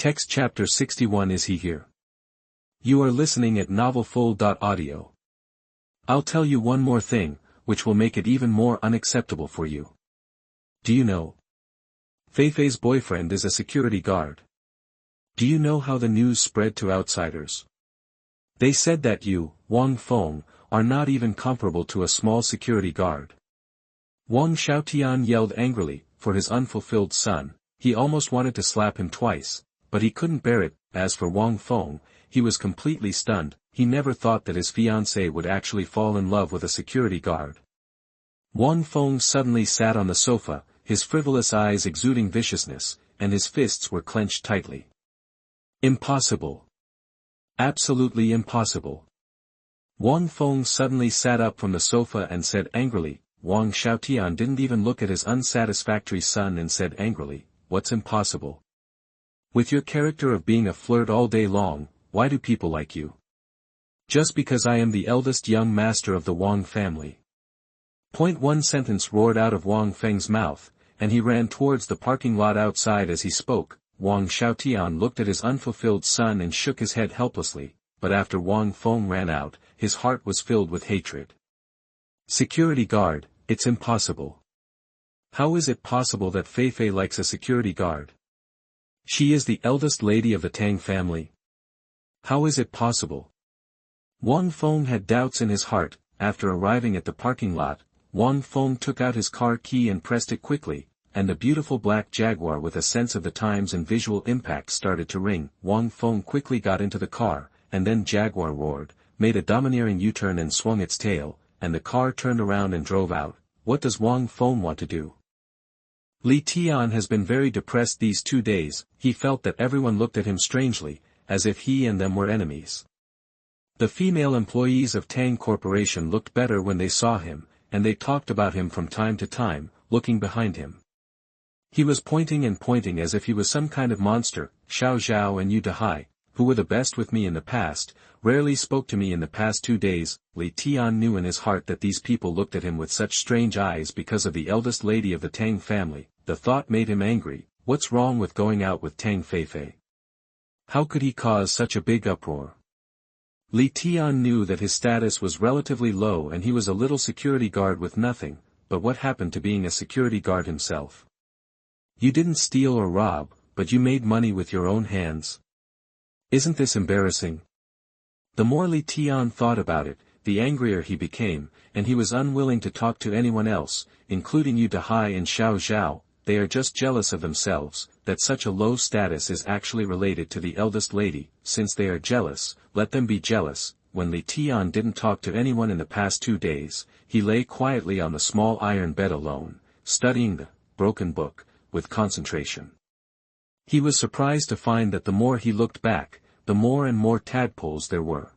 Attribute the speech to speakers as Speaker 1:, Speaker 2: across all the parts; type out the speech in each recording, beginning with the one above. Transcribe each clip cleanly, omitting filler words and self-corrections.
Speaker 1: Text Chapter 61. Is he here? You are listening at novelfull.audio. I'll tell you one more thing, which will make it even more unacceptable for you. Do you know? Feifei's boyfriend is a security guard. Do you know how the news spread to outsiders? They said that you, Wang Feng, are not even comparable to a small security guard. Wang Xiaotian yelled angrily, for his unfulfilled son. He almost wanted to slap him twice, but he couldn't bear it. As for Wang Feng, he was completely stunned. He never thought that his fiancée would actually fall in love with a security guard. Wang Feng suddenly sat on the sofa, his frivolous eyes exuding viciousness, and his fists were clenched tightly. Impossible. Absolutely impossible. Wang Feng suddenly sat up from the sofa and said angrily. Wang Xiaotian didn't even look at his unsatisfactory son and said angrily, "What's impossible? With your character of being a flirt all day long, why do people like you? Just because I am the eldest young master of the Wang family." One sentence roared out of Wang Feng's mouth, and he ran towards the parking lot outside as he spoke. Wang Xiaotian looked at his unfulfilled son and shook his head helplessly, but after Wang Feng ran out, his heart was filled with hatred. Security guard, it's impossible. How is it possible that Feifei likes a security guard? She is the eldest lady of the Tang family. How is it possible? Wang Feng had doubts in his heart. After arriving at the parking lot, Wang Feng took out his car key and pressed it quickly, and the beautiful black Jaguar with a sense of the times and visual impact started to ring. Wang Feng quickly got into the car, and then Jaguar roared, made a domineering U-turn and swung its tail, and the car turned around and drove out. What does Wang Feng want to do? Li Tian has been very depressed these 2 days. He felt that everyone looked at him strangely, as if he and them were enemies. The female employees of Tang Corporation looked better when they saw him, and they talked about him from time to time, looking behind him. He was pointing and pointing as if he was some kind of monster. Xiao Zhao and Yu Dehai, who were the best with me in the past, rarely spoke to me in the past 2 days. Li Tian knew in his heart that these people looked at him with such strange eyes because of the eldest lady of the Tang family. The thought made him angry. What's wrong with going out with Tang Feifei? How could he cause such a big uproar? Li Tian knew that his status was relatively low and he was a little security guard with nothing, but what happened to being a security guard himself? You didn't steal or rob, but you made money with your own hands. Isn't this embarrassing? The more Li Tian thought about it, the angrier he became, and he was unwilling to talk to anyone else, including Yu Dehai and Xiao Zhao. They are just jealous of themselves, that such a low status is actually related to the eldest lady. Since they are jealous, let them be jealous. When Li Tian didn't talk to anyone in the past 2 days, he lay quietly on the small iron bed alone, studying the broken book, with concentration. He was surprised to find that the more he looked back, the more and more tadpoles there were.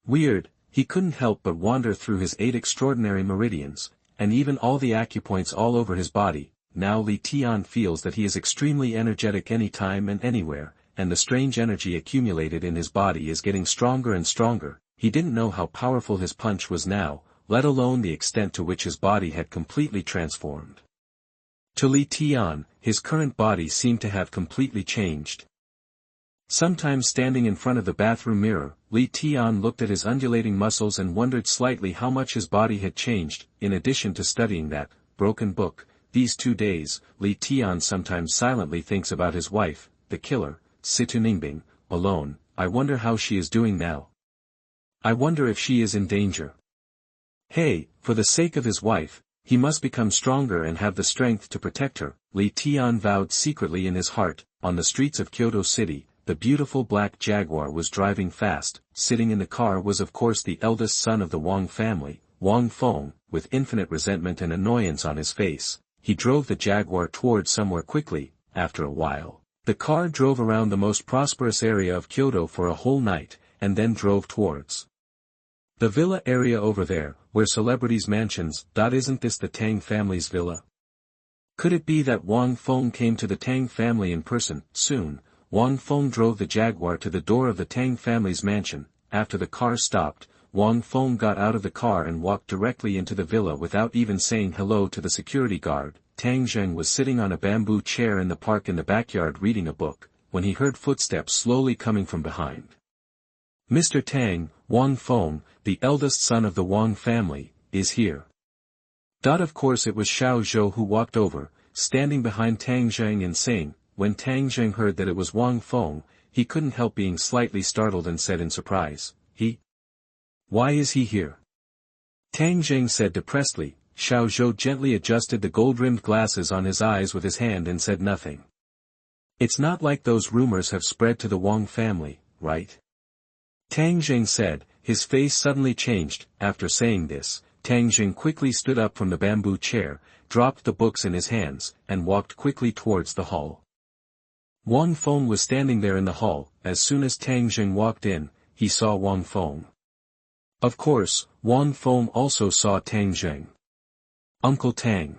Speaker 1: Weird, he couldn't help but wander through his 8 extraordinary meridians, and even all the acupoints all over his body. Now Li Tian feels that he is extremely energetic anytime and anywhere, and the strange energy accumulated in his body is getting stronger and stronger. He didn't know how powerful his punch was now, let alone the extent to which his body had completely transformed. To Li Tian, his current body seemed to have completely changed. Sometimes standing in front of the bathroom mirror, Li Tian looked at his undulating muscles and wondered slightly how much his body had changed. In addition to studying that broken book, these 2 days, Li Tian sometimes silently thinks about his wife, the killer, Situ Ningbing, alone. I wonder how she is doing now. I wonder if she is in danger. Hey, for the sake of his wife, he must become stronger and have the strength to protect her. Li Tian vowed secretly in his heart. On the streets of Kyoto City, the beautiful black Jaguar was driving fast. Sitting in the car was of course the eldest son of the Wang family, Wang Feng. With infinite resentment and annoyance on his face, he drove the Jaguar towards somewhere quickly. After a while, the car drove around the most prosperous area of Kyoto for a whole night, and then drove towards the villa area over there, where celebrities' mansions. Isn't this the Tang family's villa? Could it be that Wang Feng came to the Tang family in person? Soon, Wang Feng drove the Jaguar to the door of the Tang family's mansion. After the car stopped, Wang Feng got out of the car and walked directly into the villa without even saying hello to the security guard. Tang Zheng was sitting on a bamboo chair in the park in the backyard reading a book. when he heard footsteps slowly coming from behind. "Mr. Tang, Wang Feng, the eldest son of the Wang family, is here." Of course it was Xiao Zhou who walked over, standing behind Tang Zheng and saying, when Tang Zheng heard that it was Wang Feng, he couldn't help being slightly startled and said in surprise, "Why is he here?" Tang Zheng said depressedly. Xiao Zhou gently adjusted the gold-rimmed glasses on his eyes with his hand and said nothing. "It's not like those rumors have spread to the Wang family, right?" Tang Zheng said. His face suddenly changed. After saying this, Tang Zheng quickly stood up from the bamboo chair, dropped the books in his hands, and walked quickly towards the hall. Wang Feng was standing there in the hall. As soon as Tang Zheng walked in, he saw Wang Feng. Of course, Wang Feng also saw Tang Zheng. "Uncle Tang."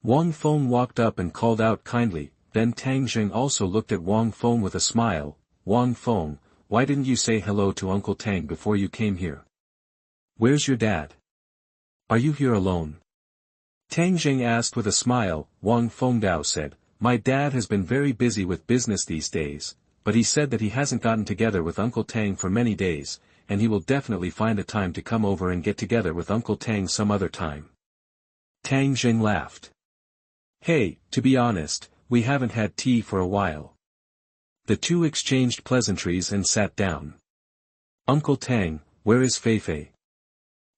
Speaker 1: Wang Feng walked up and called out kindly. Then Tang Zheng also looked at Wang Feng with a smile. "Wang Feng, why didn't you say hello to Uncle Tang before you came here? Where's your dad? Are you here alone?" Tang Zheng asked with a smile. Wang Feng Dao said, "My dad has been very busy with business these days, but he said that he hasn't gotten together with Uncle Tang for many days, and he will definitely find a time to come over and get together with Uncle Tang some other time." Tang Zheng laughed. "Hey, to be honest, we haven't had tea for a while." The two exchanged pleasantries and sat down. "Uncle Tang, where is Feifei?"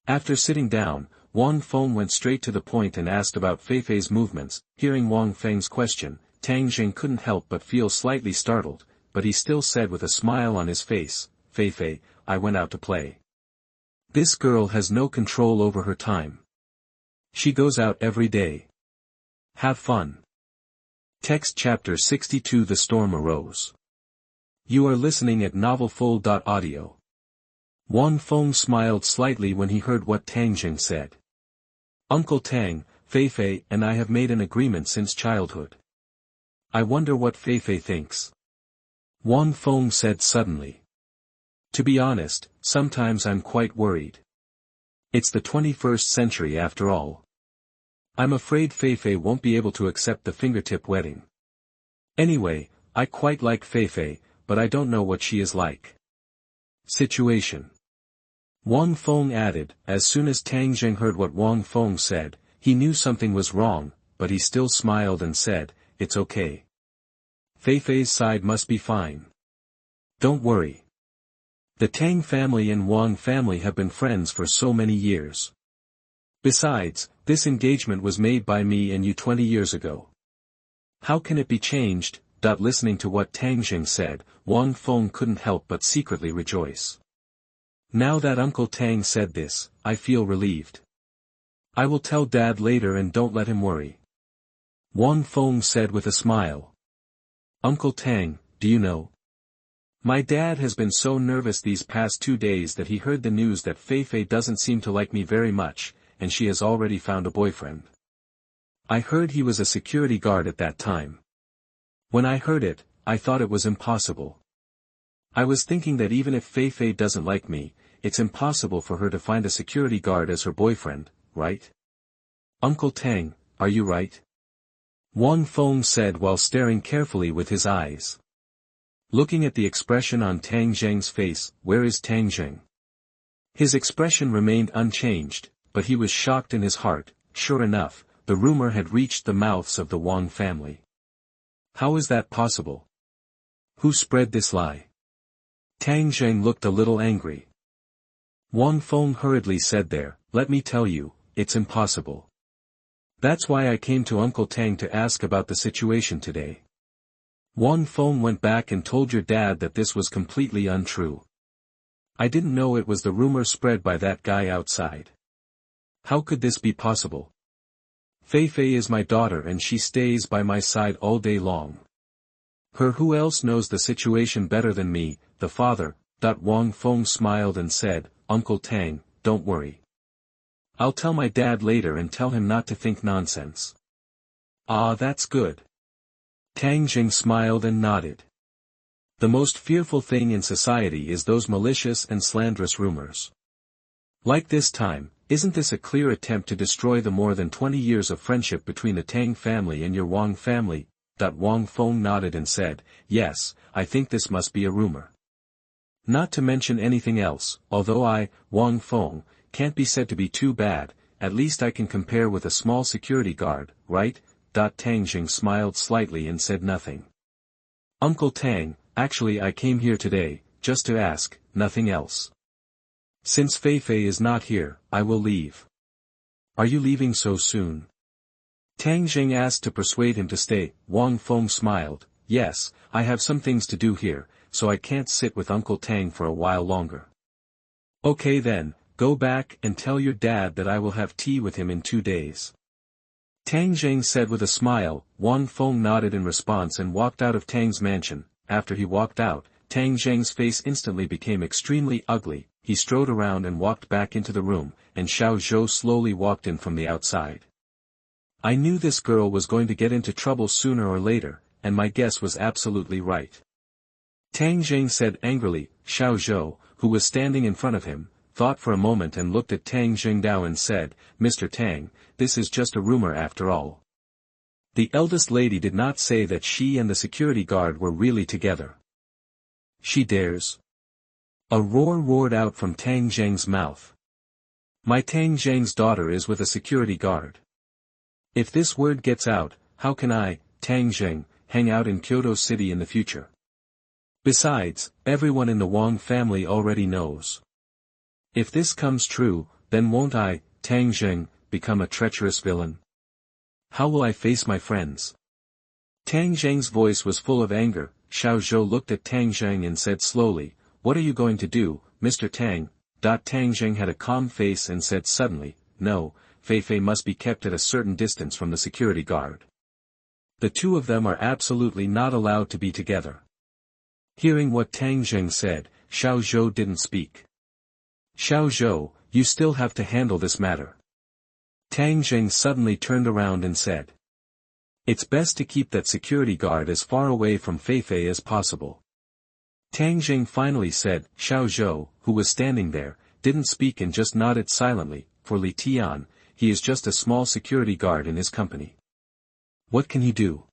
Speaker 1: After sitting down, Wang Feng went straight to the point and asked about Feifei's movements. Hearing Wang Feng's question, Tang Zheng couldn't help but feel slightly startled, but he still said with a smile on his face, "Feifei, I went out to play. This girl has no control over her time. She goes out every day. Have fun." Text chapter 62. The storm arose. You are listening at novelfull.audio. Wang Feng smiled slightly when he heard what Tang Zheng said. "Uncle Tang, Feifei and I have made an agreement since childhood. I wonder what Feifei thinks." Wang Feng said suddenly. "To be honest, sometimes I'm quite worried. It's the 21st century after all. I'm afraid Feifei won't be able to accept the fingertip wedding. Anyway, I quite like Feifei, but I don't know what she is like." Situation. Wang Feng added. As soon as Tang Zheng heard what Wang Feng said, he knew something was wrong, but he still smiled and said, "It's okay. Feifei's side must be fine. Don't worry. The Tang family and Wang family have been friends for so many years. Besides, this engagement was made by me and you 20 years ago. How can it be changed?" Listening to what Tang Zheng said, Wang Feng couldn't help but secretly rejoice. "Now that Uncle Tang said this, I feel relieved. I will tell Dad later and don't let him worry." Wang Feng said with a smile. "Uncle Tang, do you know? My dad has been so nervous these past 2 days that he heard the news that Feifei doesn't seem to like me very much, and she has already found a boyfriend. I heard he was a security guard at that time. When I heard it, I thought it was impossible. I was thinking that even if Feifei doesn't like me, it's impossible for her to find a security guard as her boyfriend, right? Uncle Tang, are you right?" Wang Feng said while staring carefully with his eyes. Looking at the expression on Tang Zheng's face, "Where is Tang Zheng?" His expression remained unchanged, but he was shocked in his heart. Sure enough, the rumor had reached the mouths of the Wang family. How is that possible? Who spread this lie? Tang Zheng looked a little angry. Wang Feng hurriedly said let me tell you, it's impossible. That's why I came to Uncle Tang to ask about the situation today. Wang Feng went back and told your dad that this was completely untrue. I didn't know it was the rumor spread by that guy outside. How could this be possible? Feifei is my daughter and she stays by my side all day long. Who else knows the situation better than me, the father?" Wang Feng smiled and said, "Uncle Tang, don't worry. I'll tell my dad later and tell him not to think nonsense." "Ah, that's good." Tang Zheng smiled and nodded. The most fearful thing in society is those malicious and slanderous rumors. Like this time, isn't this a clear attempt to destroy the more than 20 years of friendship between the Tang family and your Wang family? Wang Feng nodded and said, yes, I think this must be a rumor. Not to mention anything else, although I, Wang Feng, can't be said to be too bad, at least I can compare with a small security guard, right? Tang Jing smiled slightly and said nothing. Uncle Tang, actually I came here today, just to ask, nothing else. Since Feifei is not here, I will leave. Are you leaving so soon? Tang Jing asked to persuade him to stay. Wang Feng smiled, yes, I have some things to do here, so I can't sit with Uncle Tang for a while longer. Okay then, go back and tell your dad that I will have tea with him in 2 days. Tang Jing said with a smile. Wang Feng nodded in response and walked out of Tang's mansion. After he walked out, Tang Jing's face instantly became extremely ugly. He strode around and walked back into the room, and Xiao Zhou slowly walked in from the outside. I knew this girl was going to get into trouble sooner or later, and my guess was absolutely right. Tang Jing said angrily. Xiao Zhou, who was standing in front of him, thought for a moment and looked at Tang Jingdao and said, Mr. Tang, this is just a rumor after all. The eldest lady did not say that she and the security guard were really together. She dares. A roar roared out from Tang Jing's mouth. My Tang Jing's daughter is with a security guard. If this word gets out, how can I, Tang Jing, hang out in Kyoto City in the future? Besides, everyone in the Wang family already knows. If this comes true, then won't I, Tang Jing, become a treacherous villain? How will I face my friends? Tang Jing's voice was full of anger. Xiao Zhou looked at Tang Jing and said slowly, what are you going to do, Mr. Tang? Tang Jing had a calm face and said suddenly, no, Feifei must be kept at a certain distance from the security guard. The two of them are absolutely not allowed to be together. Hearing what Tang Jing said, Xiao Zhou didn't speak. Xiao Zhou, you still have to handle this matter. Tang Jing suddenly turned around and said. It's best to keep that security guard as far away from Feifei as possible. Tang Jing finally said. Xiao Zhou, who was standing there, didn't speak and just nodded silently. For Li Tian, he is just a small security guard in his company. What can he do?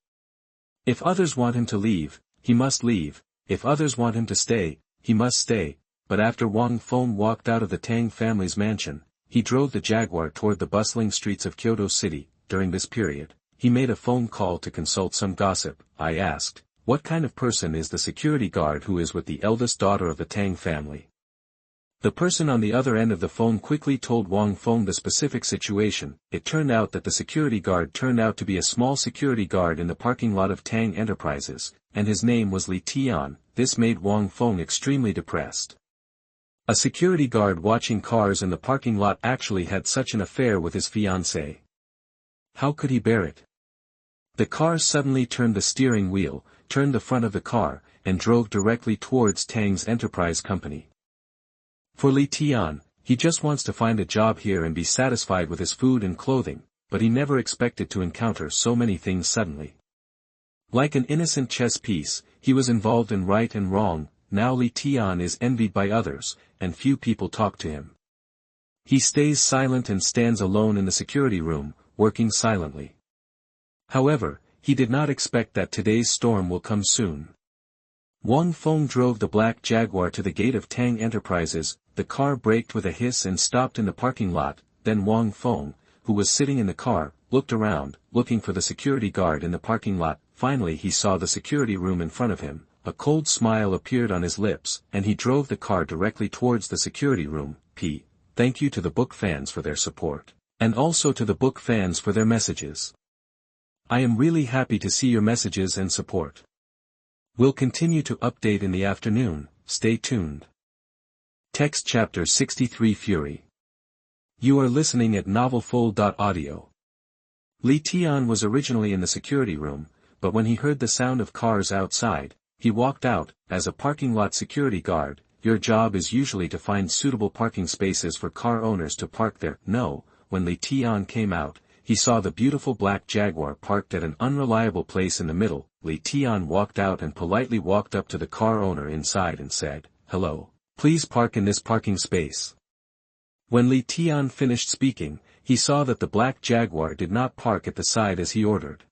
Speaker 1: If others want him to leave, he must leave. If others want him to stay, he must stay. But after Wang Feng walked out of the Tang family's mansion, he drove the Jaguar toward the bustling streets of Kyoto City. During this period, he made a phone call to consult some gossip. I asked, what kind of person is the security guard who is with the eldest daughter of the Tang family? The person on the other end of the phone quickly told Wang Feng the specific situation. It turned out that the security guard turned out to be a small security guard in the parking lot of Tang Enterprises, and his name was Li Tian. This made Wang Feng extremely depressed. A security guard watching cars in the parking lot actually had such an affair with his fiancée. How could he bear it? The car suddenly turned the steering wheel, turned the front of the car, and drove directly towards Tang's enterprise company. For Li Tian, he just wants to find a job here and be satisfied with his food and clothing, but he never expected to encounter so many things suddenly. Like an innocent chess piece, he was involved in right and wrong. Now Li Tian is envied by others, and few people talk to him. He stays silent and stands alone in the security room, working silently. However, he did not expect that today's storm will come soon. Wang Feng drove the black Jaguar to the gate of Tang Enterprises. The car braked with a hiss and stopped in the parking lot. Then Wang Feng, who was sitting in the car, looked around, looking for the security guard in the parking lot. Finally he saw the security room in front of him. A cold smile appeared on his lips, and he drove the car directly towards the security room. Thank you to the book fans for their support, and also to the book fans for their messages. I am really happy to see your messages and support. We'll continue to update in the afternoon, stay tuned. Text Chapter 63 Fury. You are listening at NovelFull.audio. Li Tian was originally in the security room, but when he heard the sound of cars outside, he walked out. As a parking lot security guard, your job is usually to find suitable parking spaces for car owners to park there. No, when Li Tian came out, he saw the beautiful black Jaguar parked at an unreliable place in the middle. Li Tian walked out and politely walked up to the car owner inside and said, "Hello, please park in this parking space." When Li Tian finished speaking, he saw that the black Jaguar did not park at the side as he ordered.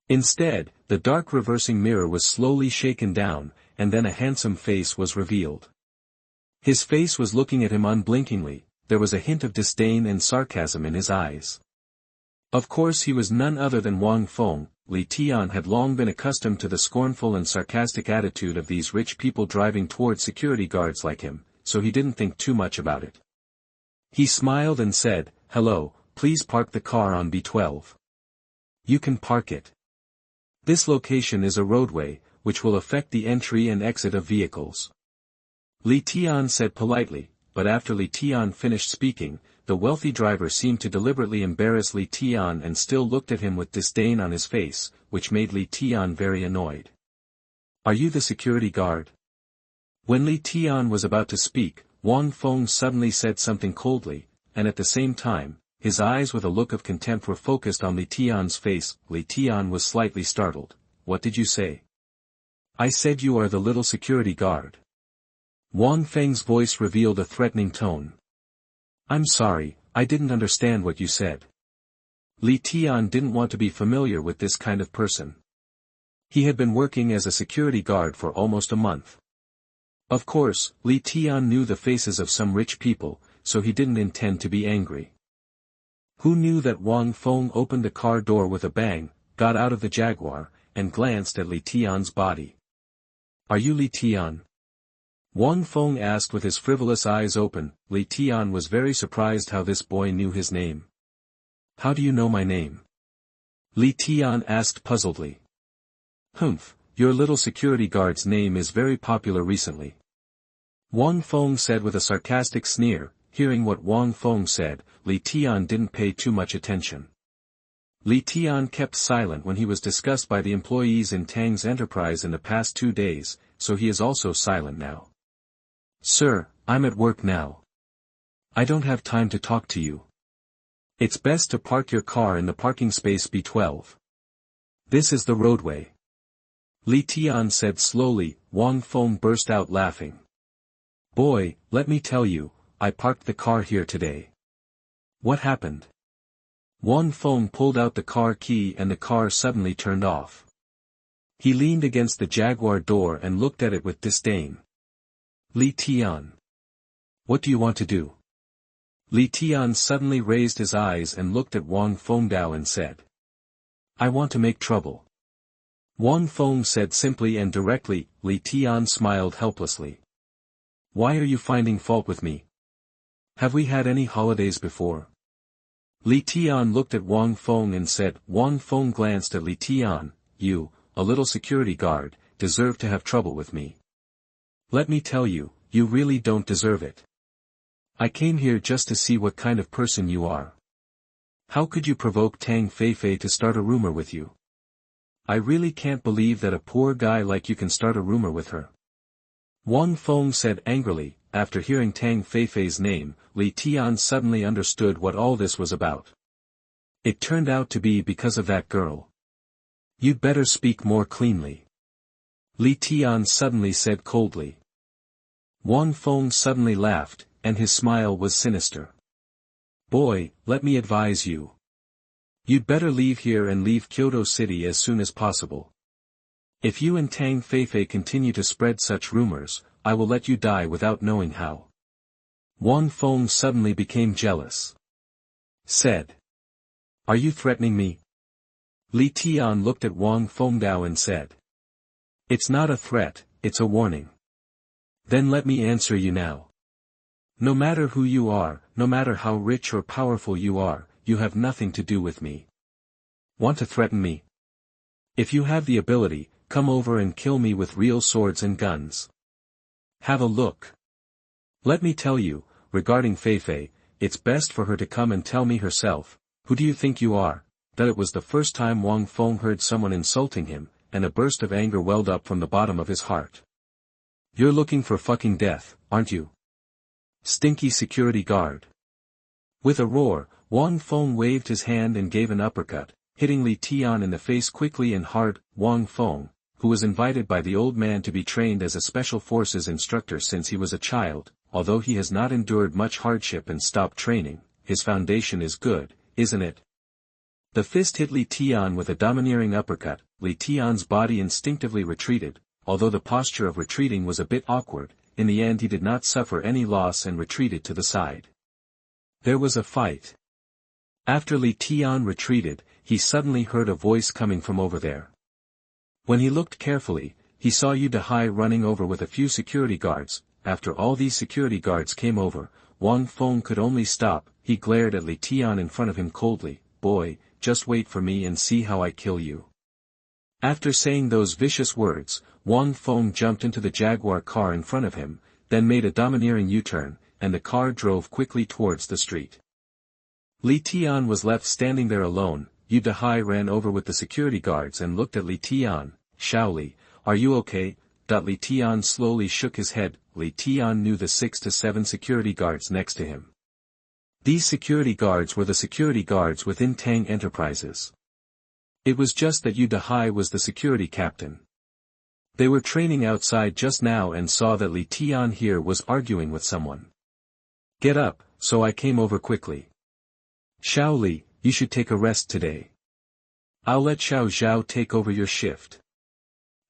Speaker 1: Instead, the dark reversing mirror was slowly shaken down, and then a handsome face was revealed. His face was looking at him unblinkingly, there was a hint of disdain and sarcasm in his eyes. Of course he was none other than Wang Feng. Li Tian had long been accustomed to the scornful and sarcastic attitude of these rich people driving toward security guards like him, so he didn't think too much about it. He smiled and said, "Hello, please park the car on B12. You can park it. This location is a roadway, which will affect the entry and exit of vehicles." Li Tian said politely, but after Li Tian finished speaking, the wealthy driver seemed to deliberately embarrass Li Tian and still looked at him with disdain on his face, which made Li Tian very annoyed. "Are you the security guard?" When Li Tian was about to speak, Wang Feng suddenly said something coldly, and at the same time, his eyes with a look of contempt were focused on Li Tian's face. Li Tian was slightly startled. "What did you say?" "I said you are the little security guard." Wang Feng's voice revealed a threatening tone. "I'm sorry, I didn't understand what you said." Li Tian didn't want to be familiar with this kind of person. He had been working as a security guard for almost a month. Of course, Li Tian knew the faces of some rich people, so he didn't intend to be angry. Who knew that Wang Feng opened the car door with a bang, got out of the Jaguar, and glanced at Li Tian's body. "Are you Li Tian?" Wang Feng asked with his frivolous eyes open. Li Tian was very surprised how this boy knew his name. "How do you know my name?" Li Tian asked puzzledly. "Humph, your little security guard's name is very popular recently." Wang Feng said with a sarcastic sneer. Hearing what Wang Feng said, Li Tian didn't pay too much attention. Li Tian kept silent when he was discussed by the employees in Tang's enterprise in the past 2 days, so he is also silent now. "Sir, I'm at work now. I don't have time to talk to you. It's best to park your car in the parking space B12. This is the roadway." Li Tian said slowly. Wang Feng burst out laughing. "Boy, let me tell you, I parked the car here today." "What happened?" Wang Feng pulled out the car key and the car suddenly turned off. He leaned against the Jaguar door and looked at it with disdain. "Li Tian. What do you want to do?" Li Tian suddenly raised his eyes and looked at Wang Fengdao and said. "I want to make trouble." Wang Feng said simply and directly. Li Tian smiled helplessly. "Why are you finding fault with me? Have we had any holidays before?" Li Tian looked at Wang Feng and said. Wang Feng glanced at Li Tian. "You, a little security guard, deserve to have trouble with me. Let me tell you, you really don't deserve it. I came here just to see what kind of person you are. How could you provoke Tang Feifei to start a rumor with you? I really can't believe that a poor guy like you can start a rumor with her." Wang Feng said angrily. After hearing Tang Feifei's name, Li Tian suddenly understood what all this was about. It turned out to be because of that girl. "You'd better speak more cleanly," Li Tian suddenly said coldly. Wang Feng suddenly laughed, and his smile was sinister. "Boy, let me advise you. You'd better leave here and leave Kyoto City as soon as possible. If you and Tang Feifei continue to spread such rumors, I will let you die without knowing how." Wang Feng suddenly became jealous. Said. "Are you threatening me?" Li Tian looked at Wang Fengdao and said. "It's not a threat, it's a warning." "Then let me answer you now. No matter who you are, no matter how rich or powerful you are, you have nothing to do with me. Want to threaten me? If you have the ability, come over and kill me with real swords and guns. Have a look. Let me tell you, regarding Feifei, it's best for her to come and tell me herself. Who do you think you are?" That it was the first time Wang Feng heard someone insulting him, and a burst of anger welled up from the bottom of his heart. "You're looking for fucking death, aren't you? Stinky security guard." With a roar, Wang Feng waved his hand and gave an uppercut, hitting Li Tian in the face quickly and hard. Wang Feng, who was invited by the old man to be trained as a special forces instructor since he was a child, although he has not endured much hardship and stopped training, his foundation is good, isn't it? The fist hit Li Tian with a domineering uppercut, Li Tian's body instinctively retreated. Although the posture of retreating was a bit awkward, in the end he did not suffer any loss and retreated to the side. There was a fight. After Li Tian retreated, he suddenly heard a voice coming from over there. When he looked carefully, he saw Yu Dahai running over with a few security guards. After all these security guards came over, Wang Feng could only stop. He glared at Li Tian in front of him coldly. "Boy, just wait for me and see how I kill you." After saying those vicious words, Wang Feng jumped into the Jaguar car in front of him, then made a domineering U-turn, and the car drove quickly towards the street. Li Tian was left standing there alone. Yu Dahai ran over with the security guards and looked at Li Tian. "Shaoli, are you okay?" Li Tian slowly shook his head. Li Tian knew the 6 to 7 security guards next to him. These security guards were the security guards within Tang Enterprises. It was just that Yu Dahai was the security captain. They were training outside just now and saw that Li Tian here was arguing with someone. "Get up," so I came over quickly. "Shaoli, you should take a rest today. I'll let Xiao Zhao take over your shift."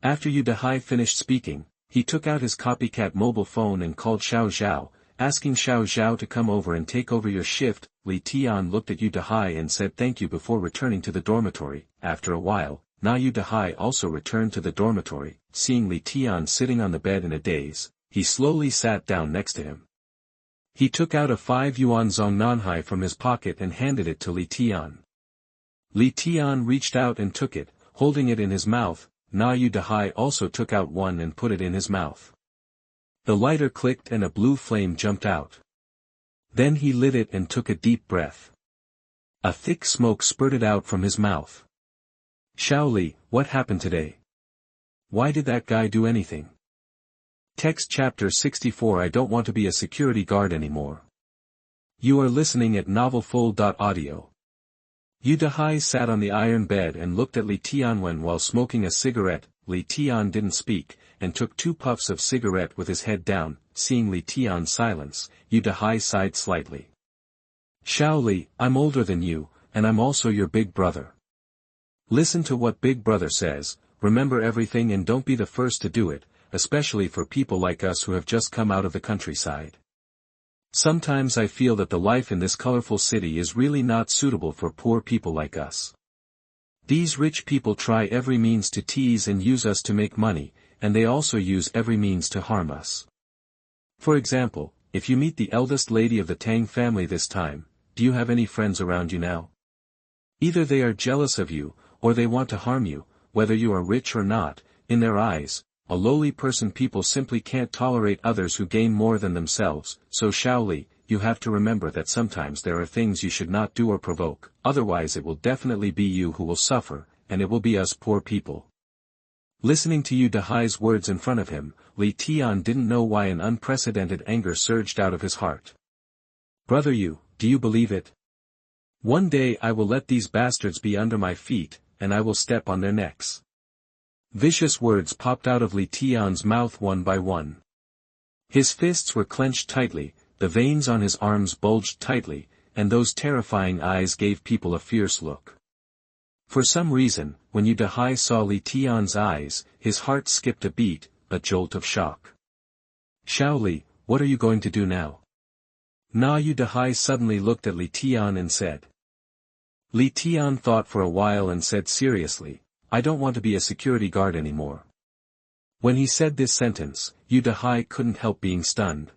Speaker 1: After Yu Dahai finished speaking, he took out his copycat mobile phone and called Xiao Zhao, asking Xiao Zhao to come over and take over your shift. Li Tian looked at Yu Dahai and said thank you before returning to the dormitory. After a while, Yu Dahai also returned to the dormitory. Seeing Li Tian sitting on the bed in a daze, he slowly sat down next to him. He took out a 5 yuan zongnanhai from his pocket and handed it to Li Tian. Li Tian reached out and took it, holding it in his mouth. Yu Dahai also took out one and put it in his mouth. The lighter clicked and a blue flame jumped out. Then he lit it and took a deep breath. A thick smoke spurted out from his mouth. "Shaoli, what happened today? Why did that guy do anything?" Text chapter 64. I don't want to be a security guard anymore. You are listening at NovelFull.audio. Yu Dahai sat on the iron bed and looked at Li Tianwen while smoking a cigarette. Li Tian didn't speak, and took 2 puffs of cigarette with his head down. Seeing Li Tian's silence, Yu Dahai sighed slightly. "Shaoli, I'm older than you, and I'm also your big brother. Listen to what big brother says, remember everything and don't be the first to do it, especially for people like us who have just come out of the countryside. Sometimes I feel that the life in this colorful city is really not suitable for poor people like us. These rich people try every means to tease and use us to make money, and they also use every means to harm us. For example, if you meet the eldest lady of the Tang family this time, do you have any friends around you now? Either they are jealous of you, or they want to harm you, whether you are rich or not. In their eyes, a lowly person, people simply can't tolerate others who gain more than themselves. So Shaoli, you have to remember that sometimes there are things you should not do or provoke, otherwise it will definitely be you who will suffer, and it will be us poor people." Listening to Yu Dahai's words in front of him, Li Tian didn't know why an unprecedented anger surged out of his heart. "Brother Yu, do you believe it? One day I will let these bastards be under my feet, and I will step on their necks." Vicious words popped out of Li Tian's mouth one by one. His fists were clenched tightly, the veins on his arms bulged tightly, and those terrifying eyes gave people a fierce look. For some reason, when Yu Dahai saw Li Tian's eyes, his heart skipped a beat, a jolt of shock. "Shaoli, what are you going to do now?" Yu Dahai suddenly looked at Li Tian and said. Li Tian thought for a while and said seriously, "I don't want to be a security guard anymore." When he said this sentence, Yu Dahai couldn't help being stunned.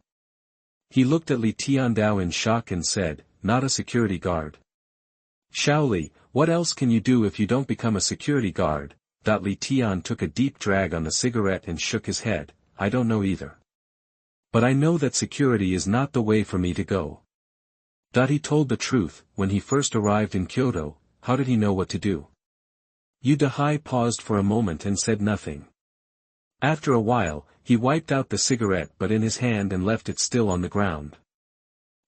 Speaker 1: He looked at Li Tiandao in shock and said, "Not a security guard? Shaoli, what else can you do if you don't become a security guard?" Li Tian took a deep drag on the cigarette and shook his head. "I don't know either. But I know that security is not the way for me to go." He told the truth. When he first arrived in Kyoto, how did he know what to do? Yu Dahai paused for a moment and said nothing. After a while, he wiped out the cigarette but in his hand and left it still on the ground.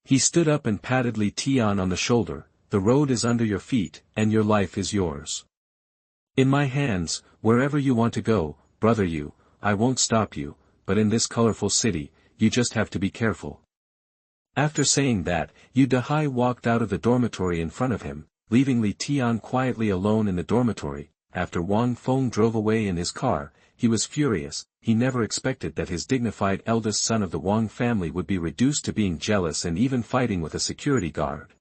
Speaker 1: He stood up and patted Li Tian on the shoulder. "The road is under your feet, and your life is yours. In my hands, wherever you want to go, brother Yu, I won't stop you, but in this colorful city, you just have to be careful." After saying that, Yu Dahai walked out of the dormitory in front of him, leaving Li Tian quietly alone in the dormitory. after Wang Feng drove away in his car, he was furious. He never expected that his dignified eldest son of the Wang family would be reduced to being jealous and even fighting with a security guard.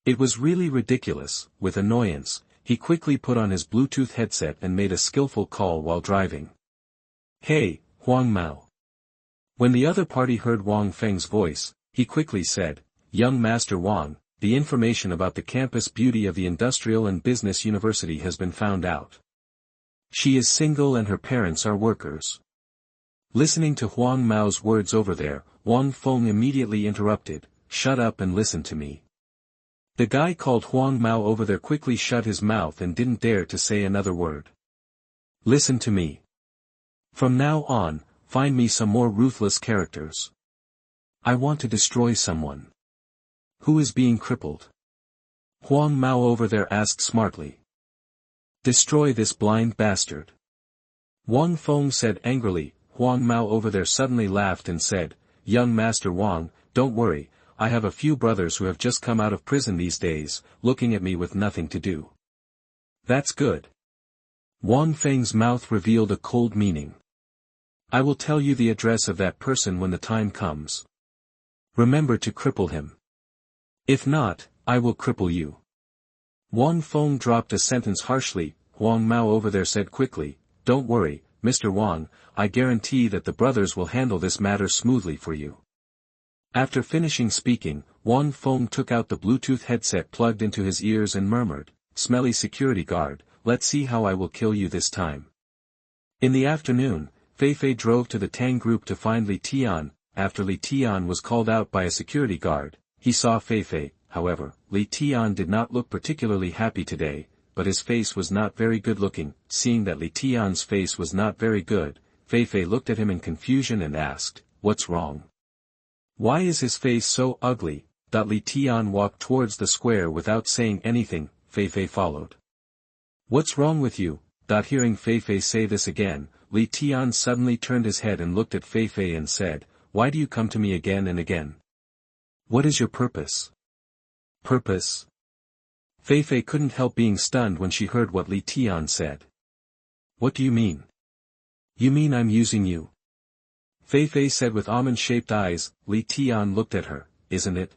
Speaker 1: It was really ridiculous. With annoyance, he quickly put on his Bluetooth headset and made a skillful call while driving. "Hey, Huang Mao." When the other party heard Wang Feng's voice, he quickly said, "Young Master Wang, the information about the campus beauty of the Industrial and Business University has been found out. She is single and her parents are workers." Listening to Huang Mao's words over there, Wang Feng immediately interrupted, "Shut up and listen to me." The guy called Huang Mao over there quickly shut his mouth and didn't dare to say another word. "Listen to me. From now on, find me some more ruthless characters. I want to destroy someone. Who is being crippled?" Huang Mao over there asked smartly. "Destroy this blind bastard." Wang Feng said angrily. Huang Mao over there suddenly laughed and said, "Young Master Wang, don't worry, I have a few brothers who have just come out of prison these days, looking at me with nothing to do." "That's good." Wang Feng's mouth revealed a cold meaning. "I will tell you the address of that person when the time comes. Remember to cripple him. If not, I will cripple you." Wang Feng dropped a sentence harshly. Huang Mao over there said quickly, "Don't worry, Mr. Wang, I guarantee that the brothers will handle this matter smoothly for you." After finishing speaking, Wang Feng took out the Bluetooth headset plugged into his ears and murmured, "Smelly security guard, let's see how I will kill you this time." In the afternoon, Feifei drove to the Tang group to find Li Tian. After Li Tian was called out by a security guard, he saw Feifei. However, Li Tian did not look particularly happy today, but his face was not very good looking. Seeing that Li Tian's face was not very good, Feifei looked at him in confusion and asked, "What's wrong? Why is his face so ugly?" Li Tian walked towards the square without saying anything. Feifei followed. "What's wrong with you?" Hearing Feifei say this again, Li Tian suddenly turned his head and looked at Feifei and said, "Why do you come to me again and again? What is your purpose?" "Purpose?" Feifei couldn't help being stunned when she heard what Li Tian said. "What do you mean?" "You mean I'm using you?" Feifei said with almond-shaped eyes. Li Tian looked at her, "Isn't it?"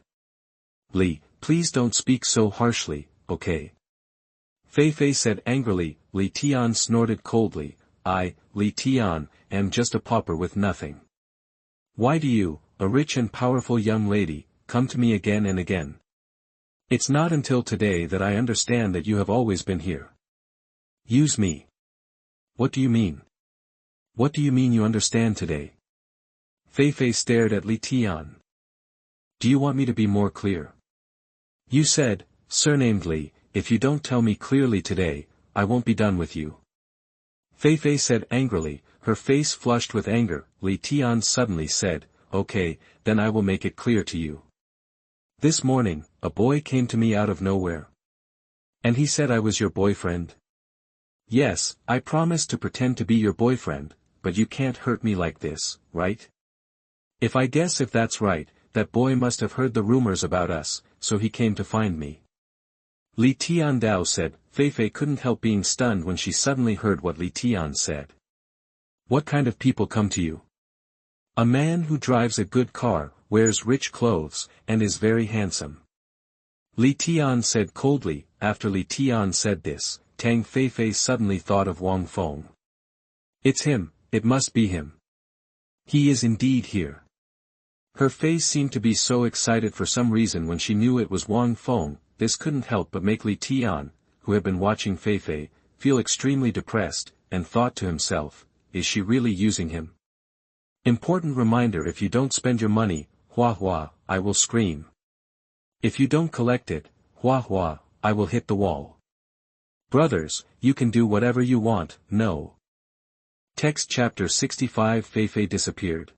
Speaker 1: "Li, please don't speak so harshly, okay?" Feifei said angrily. Li Tian snorted coldly, "I, Li Tian, am just a pauper with nothing. Why do you, a rich and powerful young lady, come to me again and again? It's not until today that I understand that you have always been here. Use me. What do you mean? What do you mean you understand today?" Feifei stared at Li Tian. "Do you want me to be more clear? You said, surnamed Li, if you don't tell me clearly today, I won't be done with you." Feifei said angrily, her face flushed with anger. Li Tian suddenly said, "Okay, then I will make it clear to you. This morning, a boy came to me out of nowhere. And he said I was your boyfriend. Yes, I promised to pretend to be your boyfriend, but you can't hurt me like this, right? If that's right, that boy must have heard the rumors about us, so he came to find me." Li Tian Dao said. Feifei couldn't help being stunned when she suddenly heard what Li Tian said. "What kind of people come to you?" "A man who drives a good car, wears rich clothes, and is very handsome." Li Tian said coldly. After Li Tian said this, Tang Feifei suddenly thought of Wang Feng. "It's him, it must be him. He is indeed here." Her face seemed to be so excited for some reason when she knew it was Wang Feng. This couldn't help but make Li Tian, who had been watching Feifei, feel extremely depressed, and thought to himself, "Is she really using him? Important reminder: if you don't spend your money, hua hua, I will scream. If you don't collect it, hua hua, I will hit the wall. Brothers, you can do whatever you want, no." Text chapter 65. Feifei disappeared.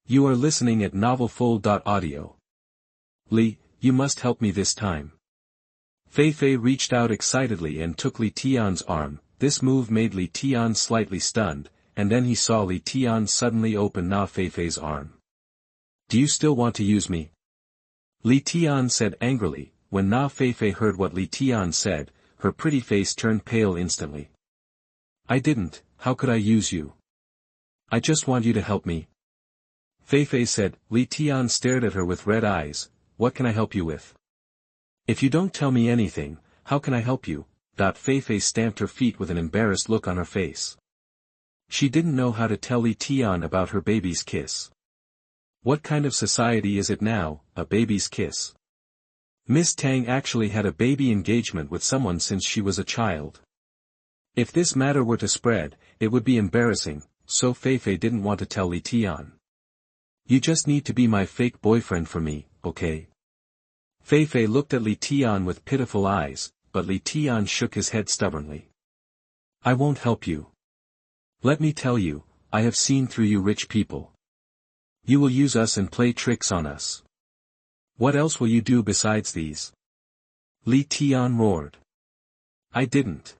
Speaker 1: You are listening at novelfull.audio. "Li, you must help me this time." Feifei reached out excitedly and took Li Tian's arm. This move made Li Tian slightly stunned, and then he saw Li Tian suddenly open Na Feifei's arm. "Do you still want to use me?" Li Tian said angrily. When Na Feifei heard what Li Tian said, her pretty face turned pale instantly. I didn't, how could I use you? I just want you to help me. Feifei said. Li Tian stared at her with red eyes. What can I help you with? If you don't tell me anything, how can I help you? Feifei stamped her feet with an embarrassed look on her face. She didn't know how to tell Li Tian about her baby's kiss. What kind of society is it now, a baby's kiss? Miss Tang actually had a baby engagement with someone since she was a child. If this matter were to spread, it would be embarrassing, so Feifei didn't want to tell Li Tian. You just need to be my fake boyfriend for me, okay? Feifei looked at Li Tian with pitiful eyes, but Li Tian shook his head stubbornly. I won't help you. Let me tell you, I have seen through you rich people. You will use us and play tricks on us. What else will you do besides these? Li Tian roared. I didn't.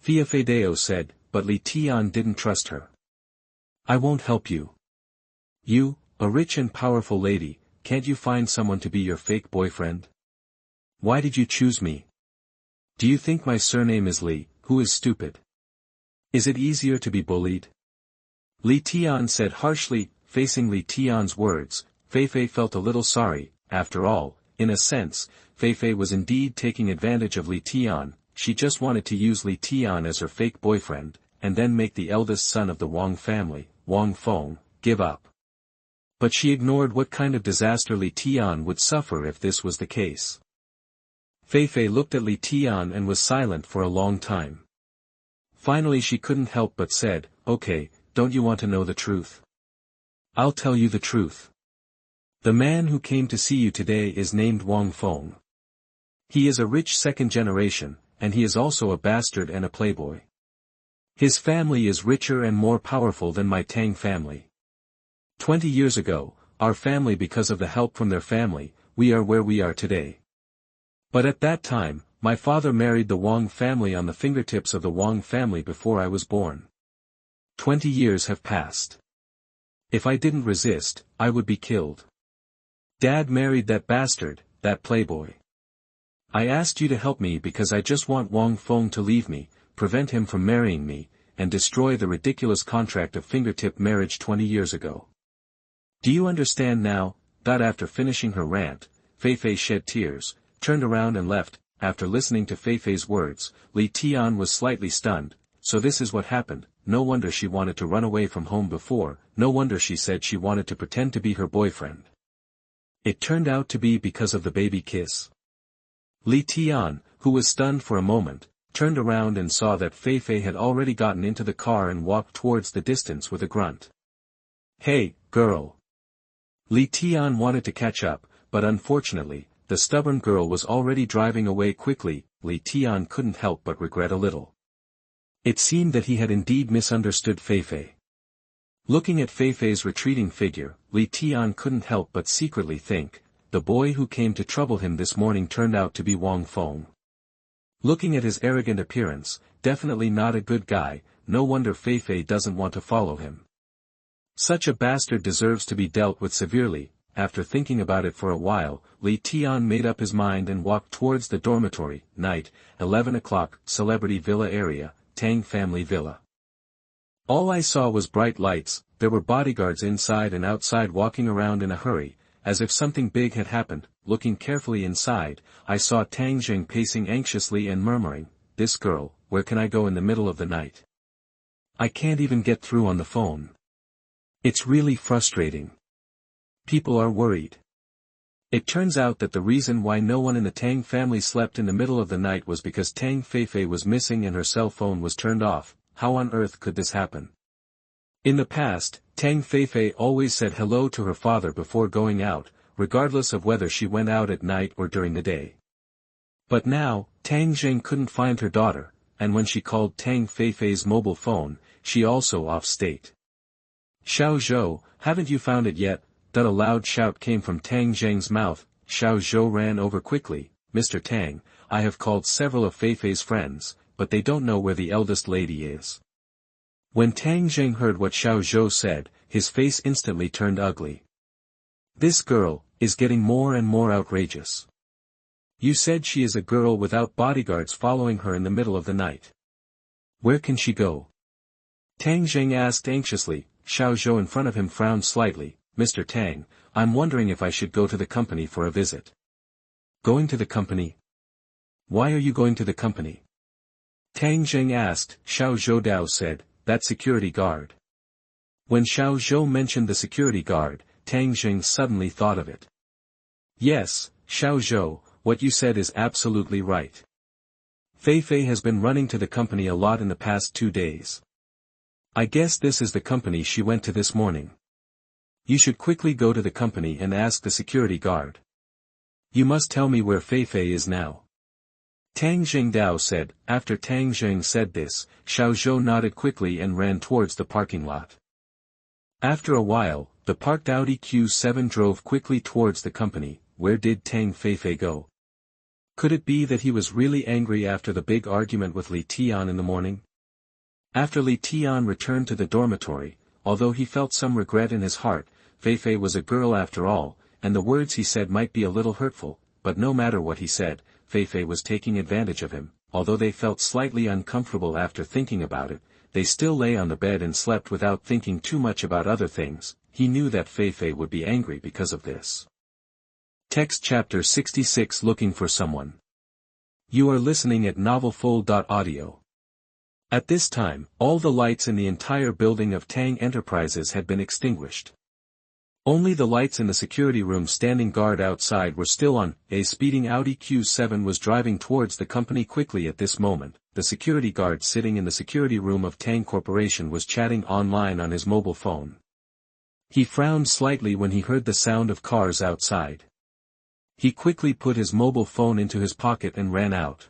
Speaker 1: Feifei said, but Li Tian didn't trust her. I won't help you. You, a rich and powerful lady, can't you find someone to be your fake boyfriend? Why did you choose me? Do you think my surname is Li, who is stupid? Is it easier to be bullied? Li Tian said harshly. Facing Li Tian's words, Feifei felt a little sorry. After all, in a sense, Feifei was indeed taking advantage of Li Tian. She just wanted to use Li Tian as her fake boyfriend, and then make the eldest son of the Wang family, Wang Feng, give up. But she ignored what kind of disaster Li Tian would suffer if this was the case. Feifei looked at Li Tian and was silent for a long time. Finally she couldn't help but said, okay, don't you want to know the truth? I'll tell you the truth. The man who came to see you today is named Wang Feng. He is a rich second generation, and he is also a bastard and a playboy. His family is richer and more powerful than my Tang family. 20 years ago, our family, because of the help from their family, we are where we are today. But at that time, my father married the Wang family on the fingertips of the Wang family before I was born. 20 years have passed. If I didn't resist, I would be killed. Dad married that bastard, that playboy. I asked you to help me because I just want Wang Feng to leave me, prevent him from marrying me, and destroy the ridiculous contract of fingertip marriage 20 years ago. Do you understand now? After finishing her rant, Feifei shed tears, turned around and left. After listening to Feifei's words, Li Tian was slightly stunned. So this is what happened. No wonder she wanted to run away from home before, no wonder she said she wanted to pretend to be her boyfriend. It turned out to be because of the baby kiss. Li Tian, who was stunned for a moment, turned around and saw that Feifei had already gotten into the car and walked towards the distance with a grunt. Hey, girl! Li Tian wanted to catch up, but unfortunately, the stubborn girl was already driving away quickly. Li Tian couldn't help but regret a little. It seemed that he had indeed misunderstood Feifei. Looking at Feifei's retreating figure, Li Tian couldn't help but secretly think, the boy who came to trouble him this morning turned out to be Wang Feng. Looking at his arrogant appearance, definitely not a good guy, no wonder Feifei doesn't want to follow him. Such a bastard deserves to be dealt with severely. After thinking about it for a while, Li Tian made up his mind and walked towards the dormitory. Night, 11 o'clock, Celebrity Villa area, Tang family villa. All I saw was bright lights. There were bodyguards inside and outside walking around in a hurry, as if something big had happened. Looking carefully inside, I saw Tang Jing pacing anxiously and murmuring, "This girl, where can I go in the middle of the night? I can't even get through on the phone. It's really frustrating. People are worried." It turns out that the reason why no one in the Tang family slept in the middle of the night was because Tang Feifei was missing and her cell phone was turned off. How on earth could this happen? In the past, Tang Feifei always said hello to her father before going out, regardless of whether she went out at night or during the day. But now, Tang Jing couldn't find her daughter, and when she called Tang Feifei's mobile phone, she also off state. "Xiao Zhou, haven't you found it yet?" A loud shout came from Tang Jing's mouth. Xiao Zhou ran over quickly. "Mr. Tang, I have called several of Feifei's friends, but they don't know where the eldest lady is." When Tang Jing heard what Xiao Zhou said, his face instantly turned ugly. This girl is getting more and more outrageous. You said she is a girl without bodyguards following her in the middle of the night. Where can she go? Tang Jing asked anxiously. Xiao Zhou in front of him frowned slightly. Mr. Tang, I'm wondering if I should go to the company for a visit. Going to the company? Why are you going to the company? Tang Jing asked. Xiao Zhou Dao said, that security guard. When Xiao Zhou mentioned the security guard, Tang Jing suddenly thought of it. Yes, Xiao Zhou, what you said is absolutely right. Feifei has been running to the company a lot in the past 2 days. I guess this is the company she went to this morning. You should quickly go to the company and ask the security guard. You must tell me where Feifei is now. Tang Jingdao said. After Tang Jing said this, Xiao Zhou nodded quickly and ran towards the parking lot. After a while, the parked Audi Q7 drove quickly towards the company. Where did Tang Feifei go? Could it be that he was really angry after the big argument with Li Tian in the morning? After Li Tian returned to the dormitory, although he felt some regret in his heart, Feifei was a girl after all, and the words he said might be a little hurtful, but no matter what he said, Feifei was taking advantage of him. Although they felt slightly uncomfortable after thinking about it, they still lay on the bed and slept without thinking too much about other things. He knew that Feifei would be angry because of this. Text chapter 66 Looking for someone. You are listening at NovelFull.audio. At this time, all the lights in the entire building of Tang Enterprises had been extinguished. Only the lights in the security room standing guard outside were still on. A speeding Audi Q7 was driving towards the company quickly at this moment. The security guard sitting in the security room of Tang Corporation was chatting online on his mobile phone. He frowned slightly when he heard the sound of cars outside. He quickly put his mobile phone into his pocket and ran out.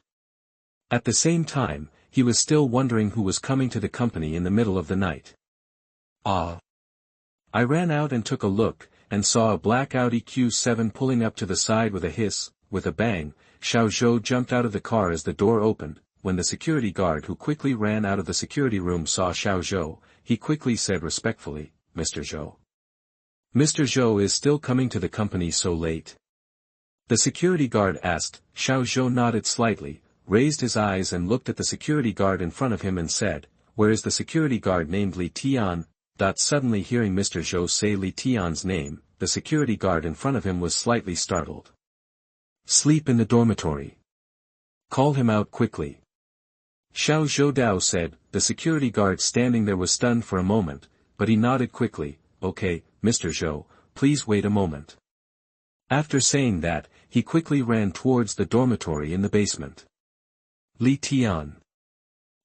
Speaker 1: At the same time, he was still wondering who was coming to the company in the middle of the night. I ran out and took a look, and saw a black Audi Q7 pulling up to the side with a hiss. With a bang, Xiao Zhou jumped out of the car as the door opened. When the security guard who quickly ran out of the security room saw Xiao Zhou, he quickly said respectfully, Mr. Zhou. Mr. Zhou is still coming to the company so late? The security guard asked. Xiao Zhou nodded slightly, raised his eyes and looked at the security guard in front of him and said, where is the security guard named Li Tian? Suddenly hearing Mr. Zhou say Li Tian's name, the security guard in front of him was slightly startled. Sleep in the dormitory. Call him out quickly. Xiao Zhou Dao said. The security guard standing there was stunned for a moment, but he nodded quickly. Okay, Mr. Zhou, please wait a moment. After saying that, he quickly ran towards the dormitory in the basement. Li Tian.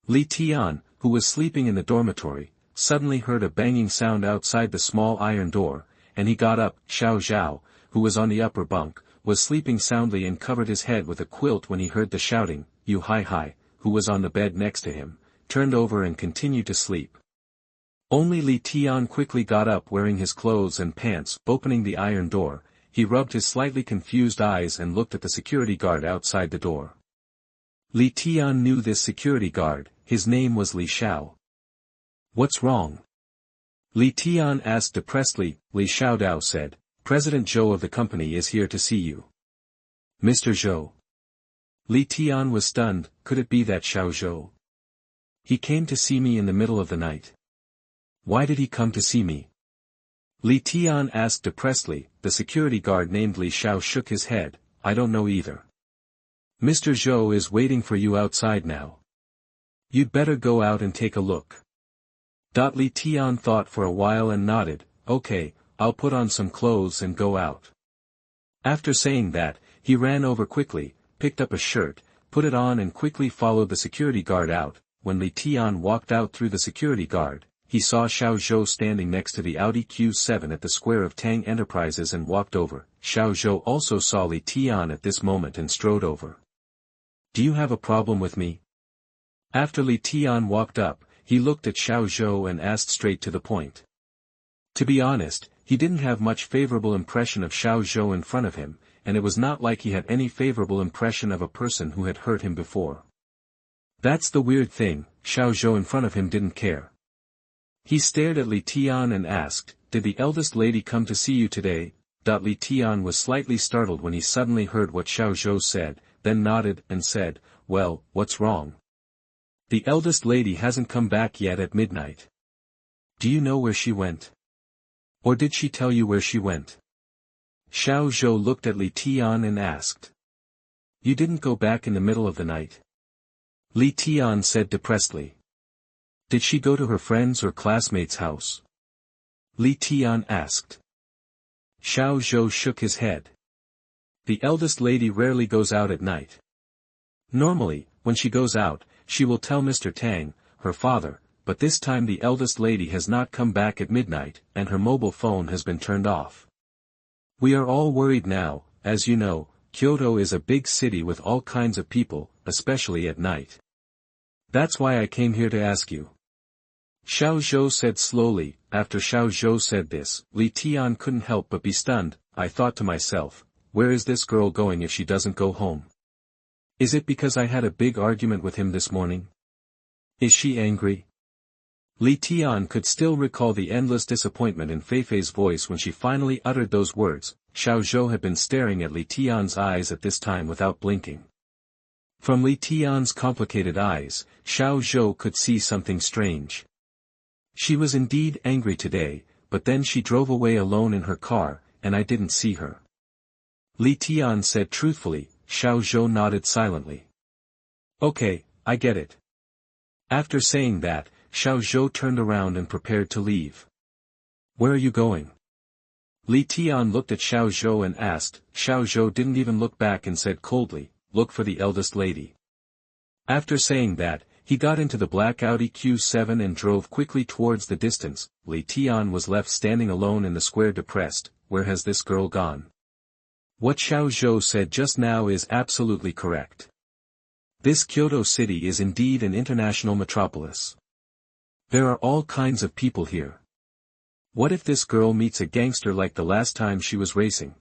Speaker 1: Li Tian, who was sleeping in the dormitory, suddenly heard a banging sound outside the small iron door, and he got up. Xiao Zhao, who was on the upper bunk, was sleeping soundly and covered his head with a quilt when he heard the shouting. Yu Hai, who was on the bed next to him, turned over and continued to sleep. Only Li Tian quickly got up wearing his clothes and pants. Opening the iron door, he rubbed his slightly confused eyes and looked at the security guard outside the door. Li Tian knew this security guard. His name was Li Xiao. What's wrong? Li Tian asked depressedly. Li Xiaodao said, President Zhou of the company is here to see you. Mr. Zhou. Li Tian was stunned. Could it be that Xiao Zhou? He came to see me in the middle of the night. Why did he come to see me? Li Tian asked depressedly. The security guard named Li Xiao shook his head. I don't know either. Mr. Zhou is waiting for you outside now. You'd better go out and take a look. Li Tian thought for a while and nodded. Okay, I'll put on some clothes and go out. After saying that, he ran over quickly, picked up a shirt, put it on and quickly followed the security guard out. When Li Tian walked out through the security guard, he saw Xiao Zhou standing next to the Audi Q7 at the square of Tang Enterprises and walked over. Xiao Zhou also saw Li Tian at this moment and strode over. Do you have a problem with me? After Li Tian walked up, he looked at Xiao Zhou and asked straight to the point. To be honest, he didn't have much favorable impression of Xiao Zhou in front of him, and it was not like he had any favorable impression of a person who had hurt him before. That's the weird thing, Xiao Zhou in front of him didn't care. He stared at Li Tian and asked, Did the eldest lady come to see you today? Li Tian was slightly startled when he suddenly heard what Xiao Zhou said, then nodded and said, "Well, what's wrong? The eldest lady hasn't come back yet at midnight. Do you know where she went? Or did she tell you where she went?" Xiao Zhou looked at Li Tian and asked. "You didn't go back in the middle of the night?" Li Tian said depressedly. "Did she go to her friend's or classmate's house?" Li Tian asked. Xiao Zhou shook his head. "The eldest lady rarely goes out at night. Normally, when she goes out, she will tell Mr. Tang, her father, but this time the eldest lady has not come back at midnight, and her mobile phone has been turned off. We are all worried now. As you know, Kyoto is a big city with all kinds of people, especially at night. That's why I came here to ask you." Xiao Zhou said slowly. After Xiao Zhou said this, Li Tian couldn't help but be stunned. "I thought to myself, where is this girl going if she doesn't go home? Is it because I had a big argument with him this morning? Is she angry?" Li Tian could still recall the endless disappointment in Feifei's voice when she finally uttered those words. Xiao Zhou had been staring at Li Tian's eyes at this time without blinking. From Li Tian's complicated eyes, Xiao Zhou could see something strange. She was indeed angry today, but then she drove away alone in her car, and I didn't see her. Li Tian said truthfully. Xiao Zhou nodded silently. "Okay, I get it." After saying that, Xiao Zhou turned around and prepared to leave. "Where are you going?" Li Tian looked at Xiao Zhou and asked. Xiao Zhou didn't even look back and said coldly, "Look for the eldest lady." After saying that, he got into the black Audi Q7 and drove quickly towards the distance. Li Tian was left standing alone in the square depressed. Where has this girl gone? What Xiao Zhou said just now is absolutely correct. This Kyoto city is indeed an international metropolis. There are all kinds of people here. What if this girl meets a gangster like the last time she was racing?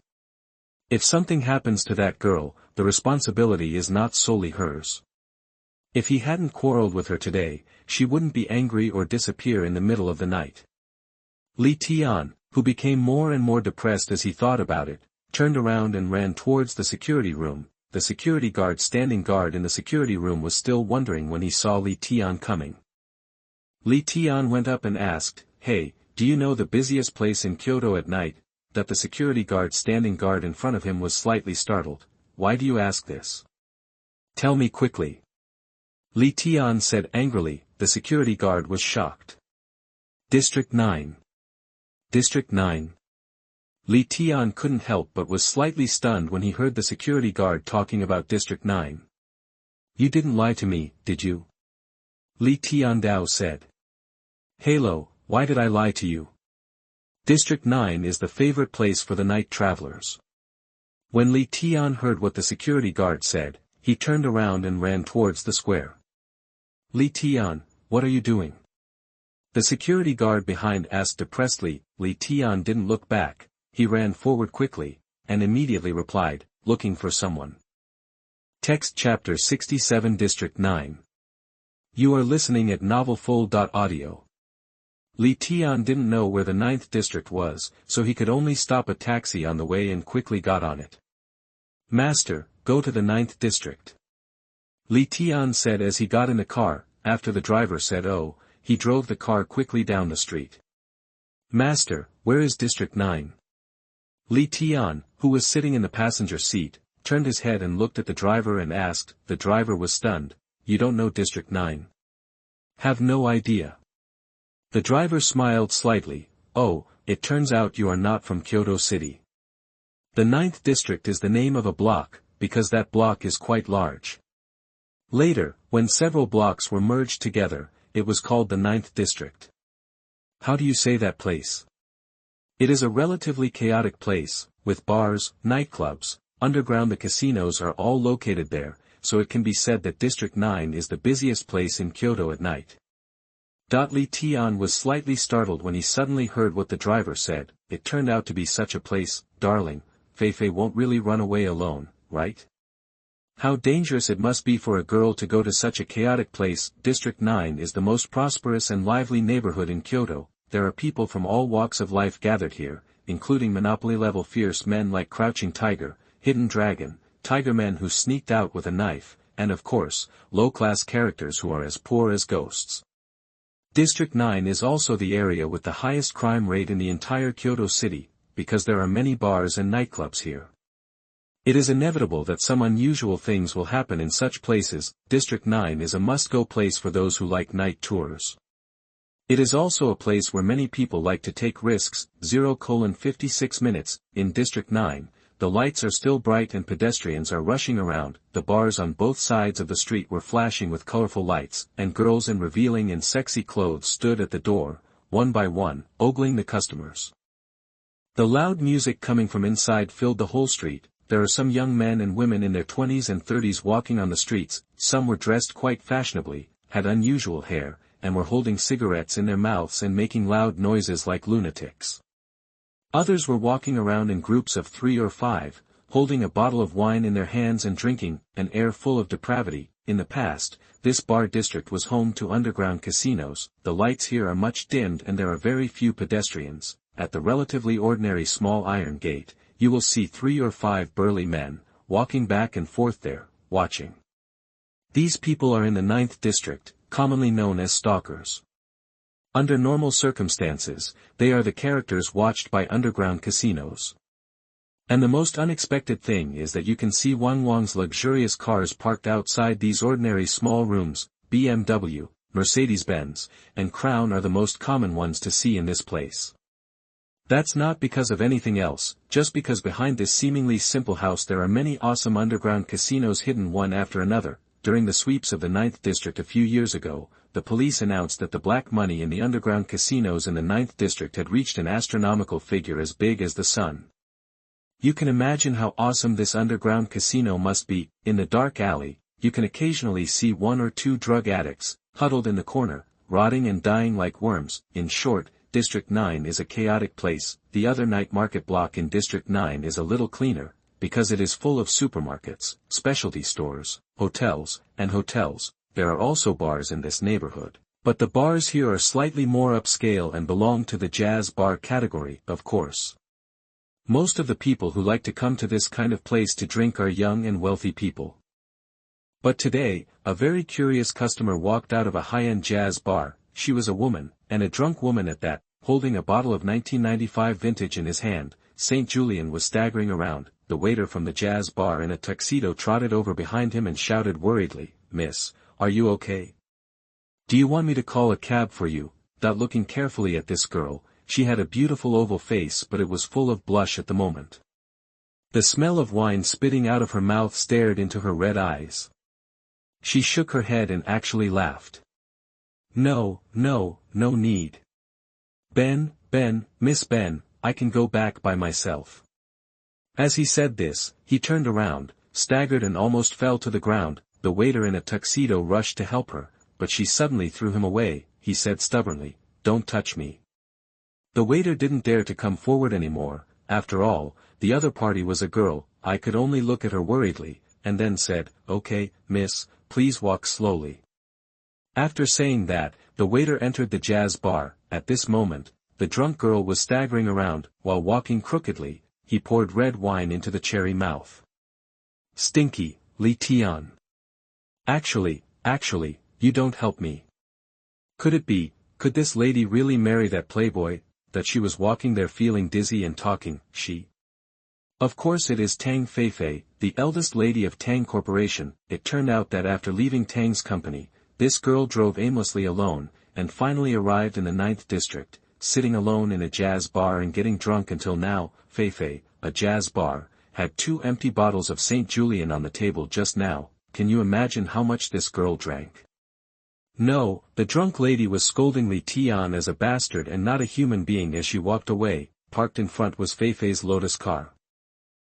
Speaker 1: If something happens to that girl, the responsibility is not solely hers. If he hadn't quarreled with her today, she wouldn't be angry or disappear in the middle of the night. Li Tian, who became more and more depressed as he thought about it, turned around and ran towards the security room. The security guard standing guard in the security room was still wondering when he saw Li Tian coming. Li Tian went up and asked, "Hey, do you know the busiest place in Kyoto at night?" That the security guard standing guard in front of him was slightly startled. "Why do you ask this? Tell me quickly." Li Tian said angrily. The security guard was shocked. "District 9. District 9. Li Tian couldn't help but was slightly stunned when he heard the security guard talking about District 9. "You didn't lie to me, did you?" Li Tiandao said. "Halo, why did I lie to you? District 9 is the favorite place for the night travelers." When Li Tian heard what the security guard said, he turned around and ran towards the square. "Li Tian, what are you doing?" The security guard behind asked depressedly. Li Tian didn't look back. He ran forward quickly, and immediately replied, "Looking for someone." Text Chapter 67 District 9. You are listening at novelfull.audio. Li Tian didn't know where the 9th district was, so he could only stop a taxi on the way and quickly got on it. "Master, go to the 9th district." Li Tian said as he got in the car. After the driver said "Oh," he drove the car quickly down the street. "Master, where is District 9? Li Tian, who was sitting in the passenger seat, turned his head and looked at the driver and asked. The driver was stunned. "You don't know District 9? Have no idea?" The driver smiled slightly. "Oh, it turns out you are not from Kyoto City. The 9th district is the name of a block, because that block is quite large. Later, when several blocks were merged together, it was called the 9th district." "How do you say that place?" "It is a relatively chaotic place, with bars, nightclubs, underground. The casinos are all located there, so it can be said that District 9 is the busiest place in Kyoto at night." Li Tian was slightly startled when he suddenly heard what the driver said. It turned out to be such a place. Darling, Feifei won't really run away alone, right? How dangerous it must be for a girl to go to such a chaotic place. District 9 is the most prosperous and lively neighborhood in Kyoto. There are people from all walks of life gathered here, including Monopoly-level fierce men like Crouching Tiger, Hidden Dragon, Tiger Men who sneaked out with a knife, and of course, low-class characters who are as poor as ghosts. District 9 is also the area with the highest crime rate in the entire Kyoto city, because there are many bars and nightclubs here. It is inevitable that some unusual things will happen in such places. District 9 is a must-go place for those who like night tours. It is also a place where many people like to take risks. 0:56 minutes, in District 9, the lights are still bright and pedestrians are rushing around, the bars on both sides of the street were flashing with colorful lights, and girls in revealing and sexy clothes stood at the door, one by one, ogling the customers. The loud music coming from inside filled the whole street. There are some young men and women in their 20s and 30s walking on the streets, some were dressed quite fashionably, had unusual hair, and were holding cigarettes in their mouths and making loud noises like lunatics. Others were walking around in groups of 3 or 5, holding a bottle of wine in their hands and drinking, an air full of depravity. In the past, this bar district was home to underground casinos. The lights here are much dimmed and there are very few pedestrians. At the relatively ordinary small iron gate, you will see 3 or 5 burly men, walking back and forth there, watching. These people are in the 9th district, commonly known as stalkers. Under normal circumstances, they are the characters watched by underground casinos. And the most unexpected thing is that you can see Wang's luxurious cars parked outside these ordinary small rooms. BMW, Mercedes-Benz, and Crown are the most common ones to see in this place. That's not because of anything else, just because behind this seemingly simple house there are many awesome underground casinos hidden one after another. During the sweeps of the 9th district a few years ago, the police announced that the black money in the underground casinos in the 9th district had reached an astronomical figure as big as the sun. You can imagine how awesome this underground casino must be. In the dark alley, you can occasionally see 1 or 2 drug addicts, huddled in the corner, rotting and dying like worms. In short, District 9 is a chaotic place. The other night market block in District 9 is a little cleaner, because it is full of supermarkets, specialty stores, hotels. There are also bars in this neighborhood, but the bars here are slightly more upscale and belong to the jazz bar category, of course. Most of the people who like to come to this kind of place to drink are young and wealthy people. But today, a very curious customer walked out of a high-end jazz bar. She was a woman, and a drunk woman at that, holding a bottle of 1995 vintage in his hand. St. Julian was staggering around. The waiter from the jazz bar in a tuxedo trotted over behind him and shouted worriedly, "Miss, are you okay? Do you want me to call a cab for you?" Without looking carefully at this girl, she had a beautiful oval face but it was full of blush at the moment. The smell of wine spitting out of her mouth stared into her red eyes. She shook her head and actually laughed. No need. Miss Ben, I can go back by myself." As he said this, he turned around, staggered and almost fell to the ground. The waiter in a tuxedo rushed to help her, but she suddenly threw him away. He said stubbornly, "Don't touch me." The waiter didn't dare to come forward anymore. After all, the other party was a girl. I could only look at her worriedly, and then said, "Okay, miss, please walk slowly." After saying that, the waiter entered the jazz bar. At this moment, the drunk girl was staggering around. While walking crookedly, he poured red wine into the cherry mouth. "Stinky, Li Tian. Actually, you don't help me. Could this lady really marry that playboy?" That she was walking there feeling dizzy and talking, she. Of course it is Tang Feifei, the eldest lady of Tang Corporation. It turned out that after leaving Tang's company, this girl drove aimlessly alone, and finally arrived in the 9th district, sitting alone in a jazz bar and getting drunk until now. Feifei, a jazz bar, had 2 empty bottles of St. Julian on the table just now. Can you imagine how much this girl drank? No, the drunk lady was scolding Li Tian as a bastard and not a human being as she walked away. Parked in front was Feifei's Lotus car.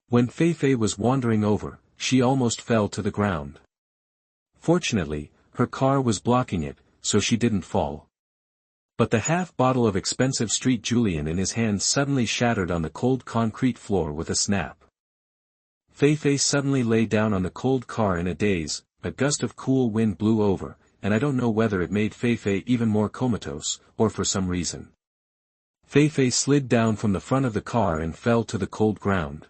Speaker 1: When Feifei was wandering over, she almost fell to the ground. Fortunately, her car was blocking it, so she didn't fall. But the half bottle of expensive Street Julian in his hand suddenly shattered on the cold concrete floor with a snap. Feifei suddenly lay down on the cold car in a daze. A gust of cool wind blew over, and I don't know whether it made Feifei even more comatose, or for some reason. Feifei slid down from the front of the car and fell to the cold ground.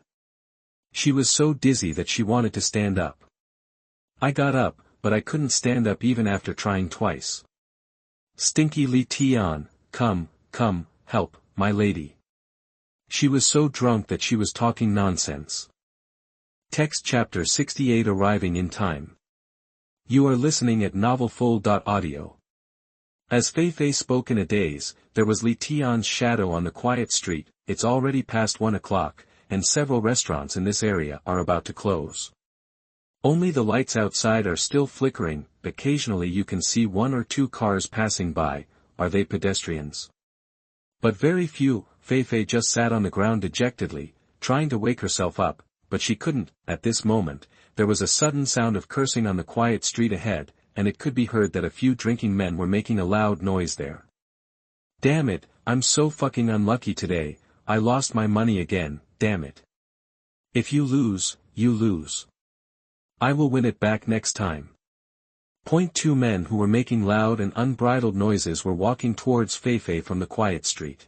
Speaker 1: She was so dizzy that she wanted to stand up. I got up, but I couldn't stand up even after trying twice. Stinky Li Tian, come, help, my lady. She was so drunk that she was talking nonsense. Text chapter 68 arriving in time. You are listening at NovelFull.audio. As Feifei spoke in a daze, there was Li Tian's shadow on the quiet street. It's already past 1 o'clock, and several restaurants in this area are about to close. Only the lights outside are still flickering. Occasionally you can see 1 or 2 cars passing by. Are they pedestrians? But very few. Feifei just sat on the ground dejectedly, trying to wake herself up, but she couldn't. At this moment, there was a sudden sound of cursing on the quiet street ahead, and it could be heard that a few drinking men were making a loud noise there. Damn it, I'm so fucking unlucky today. I lost my money again, damn it. If you lose, you lose. I will win it back next time. 2 men who were making loud and unbridled noises were walking towards Feifei from the quiet street.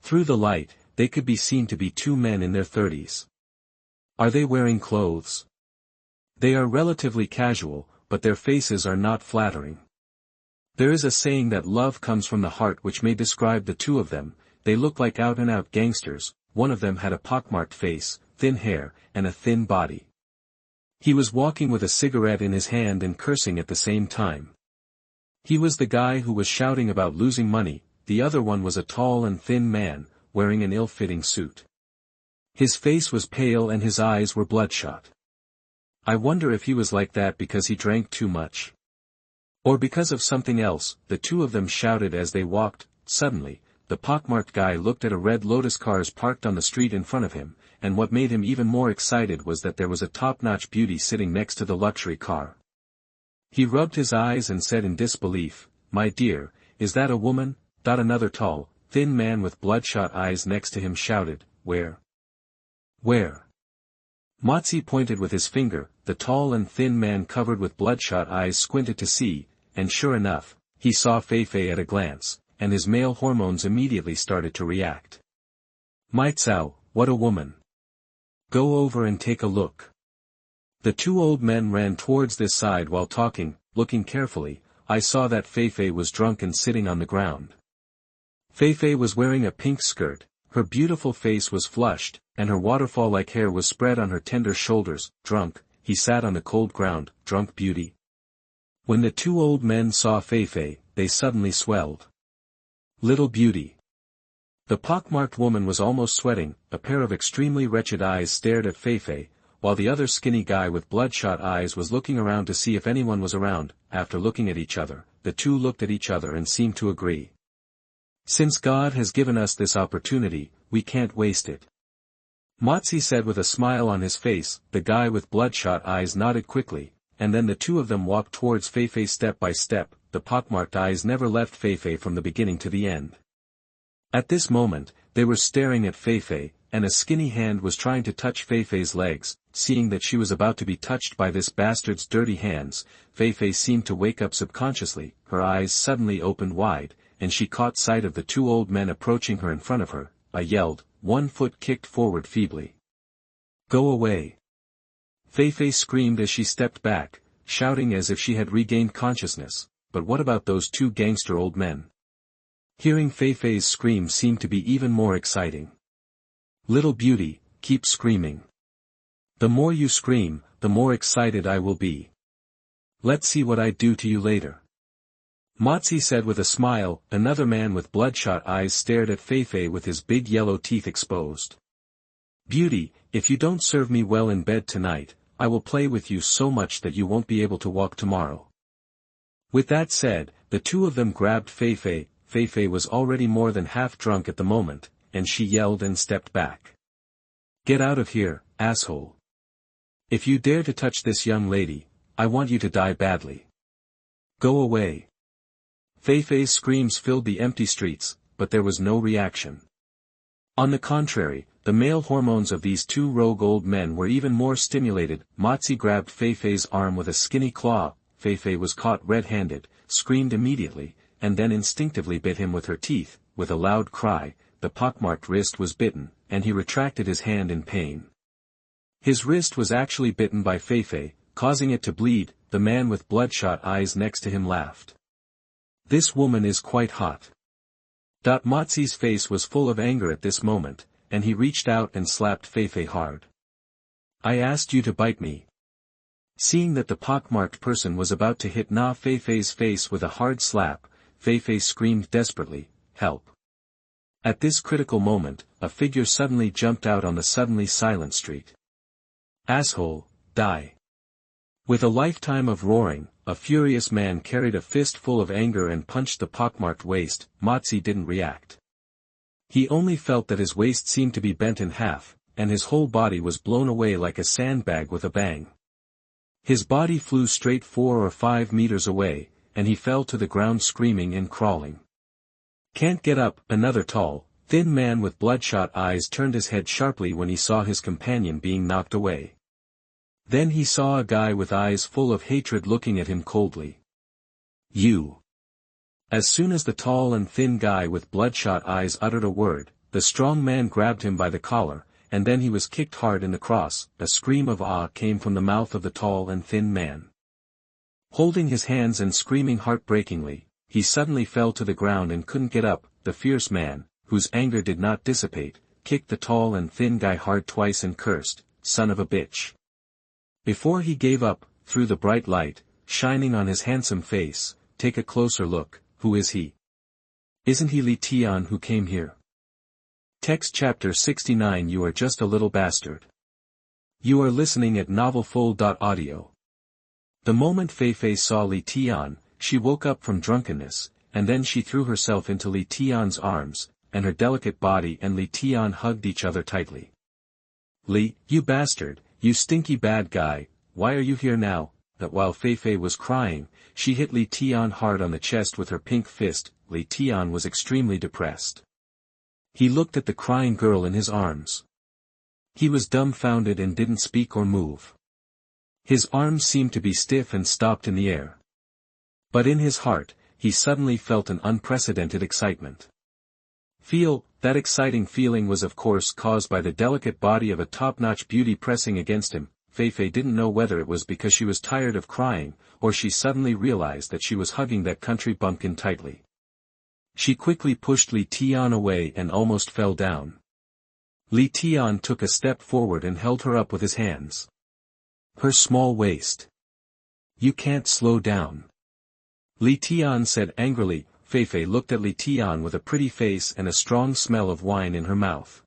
Speaker 1: Through the light, they could be seen to be 2 men in their 30s. Are they wearing clothes? They are relatively casual, but their faces are not flattering. There is a saying that love comes from the heart which may describe the 2 of them. They look like out-and-out gangsters. One of them had a pockmarked face, thin hair, and a thin body. He was walking with a cigarette in his hand and cursing at the same time. He was the guy who was shouting about losing money. The other one was a tall and thin man, wearing an ill-fitting suit. His face was pale and his eyes were bloodshot. I wonder if he was like that because he drank too much. Or because of something else. The 2 of them shouted as they walked. Suddenly, the pockmarked guy looked at a red Lotus cars parked on the street in front of him, and what made him even more excited was that there was a top-notch beauty sitting next to the luxury car. He rubbed his eyes and said in disbelief, "My dear, is that a woman?" Another tall, thin man with bloodshot eyes next to him shouted, "Where? Where?" Motzi pointed with his finger. The tall and thin man covered with bloodshot eyes squinted to see, and sure enough, he saw Feifei at a glance, and his male hormones immediately started to react. "Maitzao, what a woman! Go over and take a look." The 2 old men ran towards this side while talking. Looking carefully, I saw that Feifei was drunk and sitting on the ground. Feifei was wearing a pink skirt, her beautiful face was flushed, and her waterfall-like hair was spread on her tender shoulders. Drunk, he sat on the cold ground. Drunk beauty. When the 2 old men saw Feifei, they suddenly swelled. Little beauty. The pockmarked woman was almost sweating. A pair of extremely wretched eyes stared at Feifei, while the other skinny guy with bloodshot eyes was looking around to see if anyone was around. After looking at each other, the 2 looked at each other and seemed to agree. Since God has given us this opportunity, we can't waste it. Motzi said with a smile on his face. The guy with bloodshot eyes nodded quickly, and then the 2 of them walked towards Feifei step by step. The pockmarked eyes never left Feifei from the beginning to the end. At this moment, they were staring at Feifei, and a skinny hand was trying to touch Feifei's legs. Seeing that she was about to be touched by this bastard's dirty hands, Feifei seemed to wake up subconsciously. Her eyes suddenly opened wide, and she caught sight of the 2 old men approaching her in front of her. I yelled. 1 foot kicked forward feebly. "Go away!" Feifei screamed as she stepped back, shouting as if she had regained consciousness. But what about those 2 gangster old men? Hearing Feifei's scream seemed to be even more exciting. "Little beauty, keep screaming. The more you scream, the more excited I will be. Let's see what I do to you later." Motzi said with a smile. Another man with bloodshot eyes stared at Feifei with his big yellow teeth exposed. "Beauty, if you don't serve me well in bed tonight, I will play with you so much that you won't be able to walk tomorrow." With that said, the 2 of them grabbed Feifei. Feifei was already more than half drunk at the moment, and she yelled and stepped back. "Get out of here, asshole. If you dare to touch this young lady, I want you to die badly. Go away." Feifei's screams filled the empty streets, but there was no reaction. On the contrary, the male hormones of these 2 rogue old men were even more stimulated. Motzi grabbed Feifei's arm with a skinny claw. Feifei was caught red-handed, screamed immediately, and then instinctively bit him with her teeth. with a loud cry, the pockmarked wrist was bitten, and he retracted his hand in pain. His wrist was actually bitten by Feifei, causing it to bleed. The man with bloodshot eyes next to him laughed. "This woman is quite hot." Motzi's face was full of anger at this moment, and he reached out and slapped Feifei hard. "I asked you to bite me." Seeing that the pockmarked person was about to hit Feifei's face with a hard slap, Feifei screamed desperately, "Help!" At this critical moment, a figure suddenly jumped out on the suddenly silent street. "Asshole, die!" With a lifetime of roaring, a furious man carried a fist full of anger and punched the pockmarked waist. Motzi didn't react. He only felt that his waist seemed to be bent in half, and his whole body was blown away like a sandbag with a bang. His body flew straight 4 or 5 meters away, and he fell to the ground screaming and crawling. "Can't get up." Another tall, thin man with bloodshot eyes turned his head sharply when he saw his companion being knocked away. Then he saw a guy with eyes full of hatred looking at him coldly. "You!" As soon as the tall and thin guy with bloodshot eyes uttered a word, the strong man grabbed him by the collar, and then he was kicked hard in the cross. A scream of awe came from the mouth of the tall and thin man. Holding his hands and screaming heartbreakingly, he suddenly fell to the ground and couldn't get up. The fierce man, whose anger did not dissipate, kicked the tall and thin guy hard twice and cursed, "Son of a bitch." Before he gave up, through the bright light, shining on his handsome face, "Take a closer look. Who is he? Isn't he Li Tian who came here?" Text chapter 69. You are just a little bastard. You are listening at NovelFull.audio. The moment Feifei saw Li Tian, she woke up from drunkenness, and then she threw herself into Li Tian's arms, and her delicate body and Li Tian hugged each other tightly. "Li, you bastard, you stinky bad guy, why are you here now?" That while Feifei was crying, she hit Li Tian hard on the chest with her pink fist. Li Tian was extremely depressed. He looked at the crying girl in his arms. He was dumbfounded and didn't speak or move. His arms seemed to be stiff and stopped in the air. But in his heart, he suddenly felt an unprecedented excitement. That exciting feeling was of course caused by the delicate body of a top-notch beauty pressing against him. Feifei didn't know whether it was because she was tired of crying, or she suddenly realized that she was hugging that country bumpkin tightly. She quickly pushed Li Tian away and almost fell down. Li Tian took a step forward and held her up with his hands. "Her small waist. You can't slow down," Li Tian said angrily. Feifei looked at Li Tian with a pretty face and a strong smell of wine in her mouth.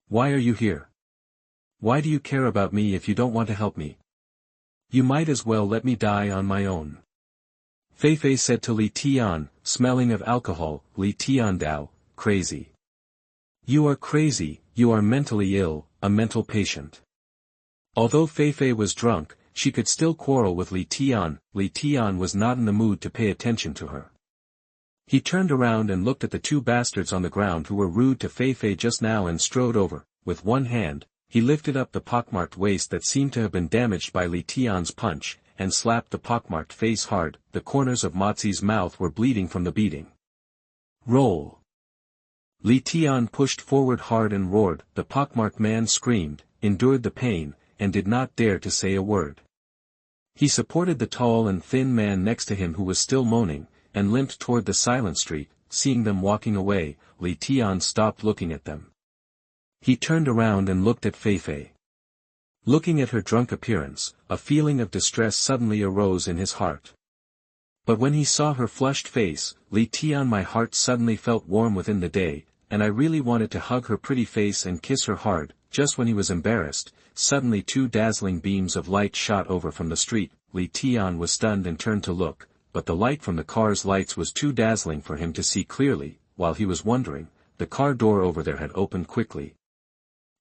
Speaker 1: "Why are you here? Why do you care about me if you don't want to help me? You might as well let me die on my own." Feifei said to Li Tian, smelling of alcohol. "Li Tian Dao, crazy. You are crazy, you are mentally ill, a mental patient." Although Feifei was drunk, she could still quarrel with Li Tian. Li Tian was not in the mood to pay attention to her. He turned around and looked at the two bastards on the ground who were rude to Feifei just now and strode over. With one hand, he lifted up the pockmarked waist that seemed to have been damaged by Li Tian's punch, and slapped the pockmarked face hard. The corners of Motzi's mouth were bleeding from the beating. "Roll!" Li Tian pushed forward hard and roared. The pockmarked man screamed, endured the pain, and did not dare to say a word. He supported the tall and thin man next to him who was still moaning, and limped toward the silent street. Seeing them walking away, Li Tian stopped looking at them. He turned around and looked at Feifei. Looking at her drunk appearance, a feeling of distress suddenly arose in his heart. But when he saw her flushed face, Li Tian, my heart suddenly felt warm within the day, and I really wanted to hug her pretty face and kiss her hard. Just when he was embarrassed, suddenly two dazzling beams of light shot over from the street. Li Tian was stunned and turned to look, but the light from the car's lights was too dazzling for him to see clearly. While he was wondering, the car door over there had opened quickly.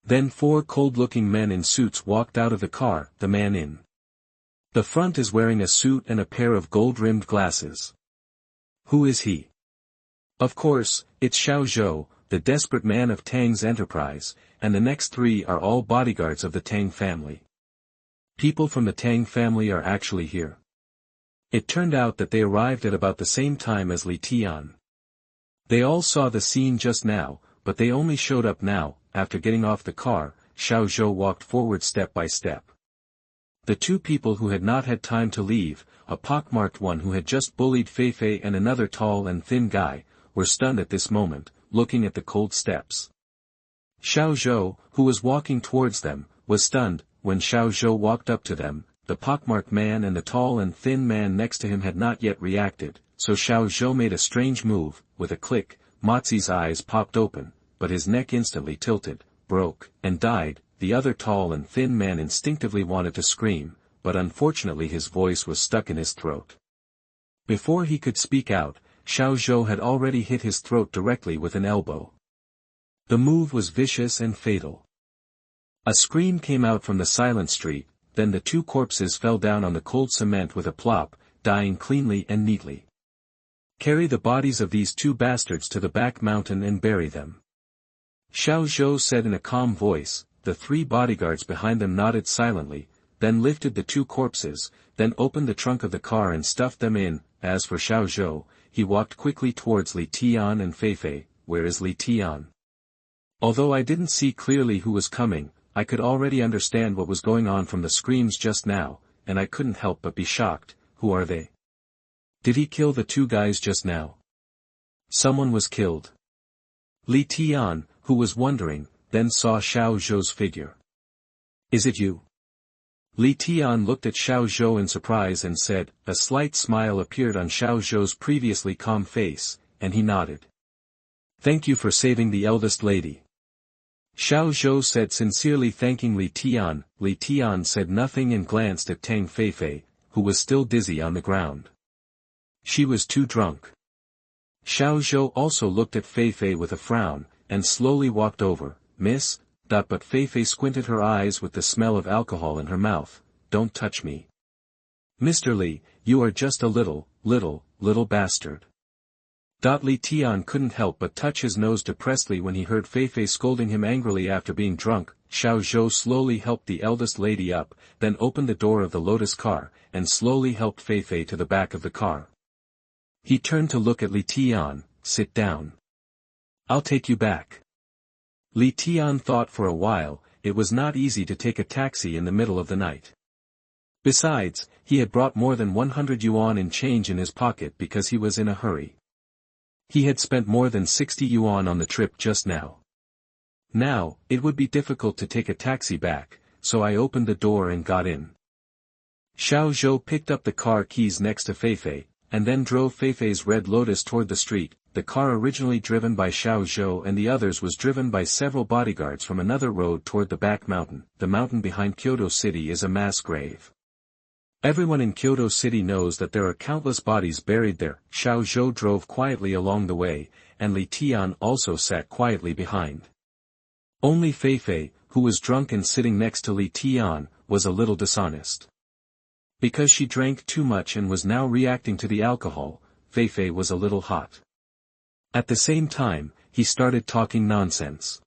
Speaker 1: Then 4 cold-looking men in suits walked out of the car. The man in the front is wearing a suit and a pair of gold-rimmed glasses. Who is he? Of course, it's Xiao Zhou, the desperate man of Tang's enterprise, and the next 3 are all bodyguards of the Tang family. People from the Tang family are actually here. It turned out that they arrived at about the same time as Li Tian. They all saw the scene just now, but they only showed up now. After getting off the car, Xiao Zhou walked forward step by step. The two people who had not had time to leave, a pockmarked one who had just bullied Feifei and another tall and thin guy, were stunned at this moment, looking at the cold steps. Xiao Zhou, who was walking towards them, was stunned. When Xiao Zhou walked up to them, the pockmarked man and the tall and thin man next to him had not yet reacted, so Xiao Zhou made a strange move. With a click, Mozi's eyes popped open, but his neck instantly tilted, broke, and died. The other tall and thin man instinctively wanted to scream, but unfortunately his voice was stuck in his throat. Before he could speak out, Xiao Zhou had already hit his throat directly with an elbow. The move was vicious and fatal. A scream came out from the silent street, then the two corpses fell down on the cold cement with a plop, dying cleanly and neatly. Carry the bodies of these two bastards to the back mountain and bury them. Xiao Zhou said in a calm voice. The three bodyguards behind them nodded silently, then lifted the two corpses, then opened the trunk of the car and stuffed them in. As for Xiao Zhou, he walked quickly towards Li Tian and Feifei. Where is Li Tian? Although I didn't see clearly who was coming, I could already understand what was going on from the screams just now, and I couldn't help but be shocked. Who are they? Did he kill the two guys just now? Someone was killed. Li Tian, who was wondering, then saw Xiao Zhou's figure. Is it you? Li Tian looked at Xiao Zhou in surprise and said. A slight smile appeared on Xiao Zhou's previously calm face, and he nodded. Thank you for saving the eldest lady. Xiao Zhou said sincerely, thanking Li Tian. Li Tian said nothing and glanced at Tang Feifei, who was still dizzy on the ground. She was too drunk. Xiao Zhou also looked at Feifei with a frown, and slowly walked over. Miss, but Feifei squinted her eyes with the smell of alcohol in her mouth. Don't touch me. Mr. Li, you are just a little bastard. Li Tian couldn't help but touch his nose depressedly when he heard Feifei scolding him angrily after being drunk. Xiao Zhou slowly helped the eldest lady up, then opened the door of the Lotus car, and slowly helped Feifei to the back of the car. He turned to look at Li Tian. Sit down. I'll take you back. Li Tian thought for a while. It was not easy to take a taxi in the middle of the night. Besides, he had brought more than 100 yuan in change in his pocket because he was in a hurry. He had spent more than 60 yuan on the trip just now. Now, it would be difficult to take a taxi back, so I opened the door and got in. Xiao Zhou picked up the car keys next to Feifei, and then drove Feifei's red Lotus toward the street. The car originally driven by Xiao Zhou and the others was driven by several bodyguards from another road toward the back mountain. The mountain behind Kyoto City is a mass grave. Everyone in Kyoto City knows that there are countless bodies buried there. Xiao Zhou drove quietly along the way, and Li Tian also sat quietly behind. Only Feifei, who was drunk and sitting next to Li Tian, was a little dishonest. Because she drank too much and was now reacting to the alcohol, Feifei was a little hot. At the same time, he started talking nonsense.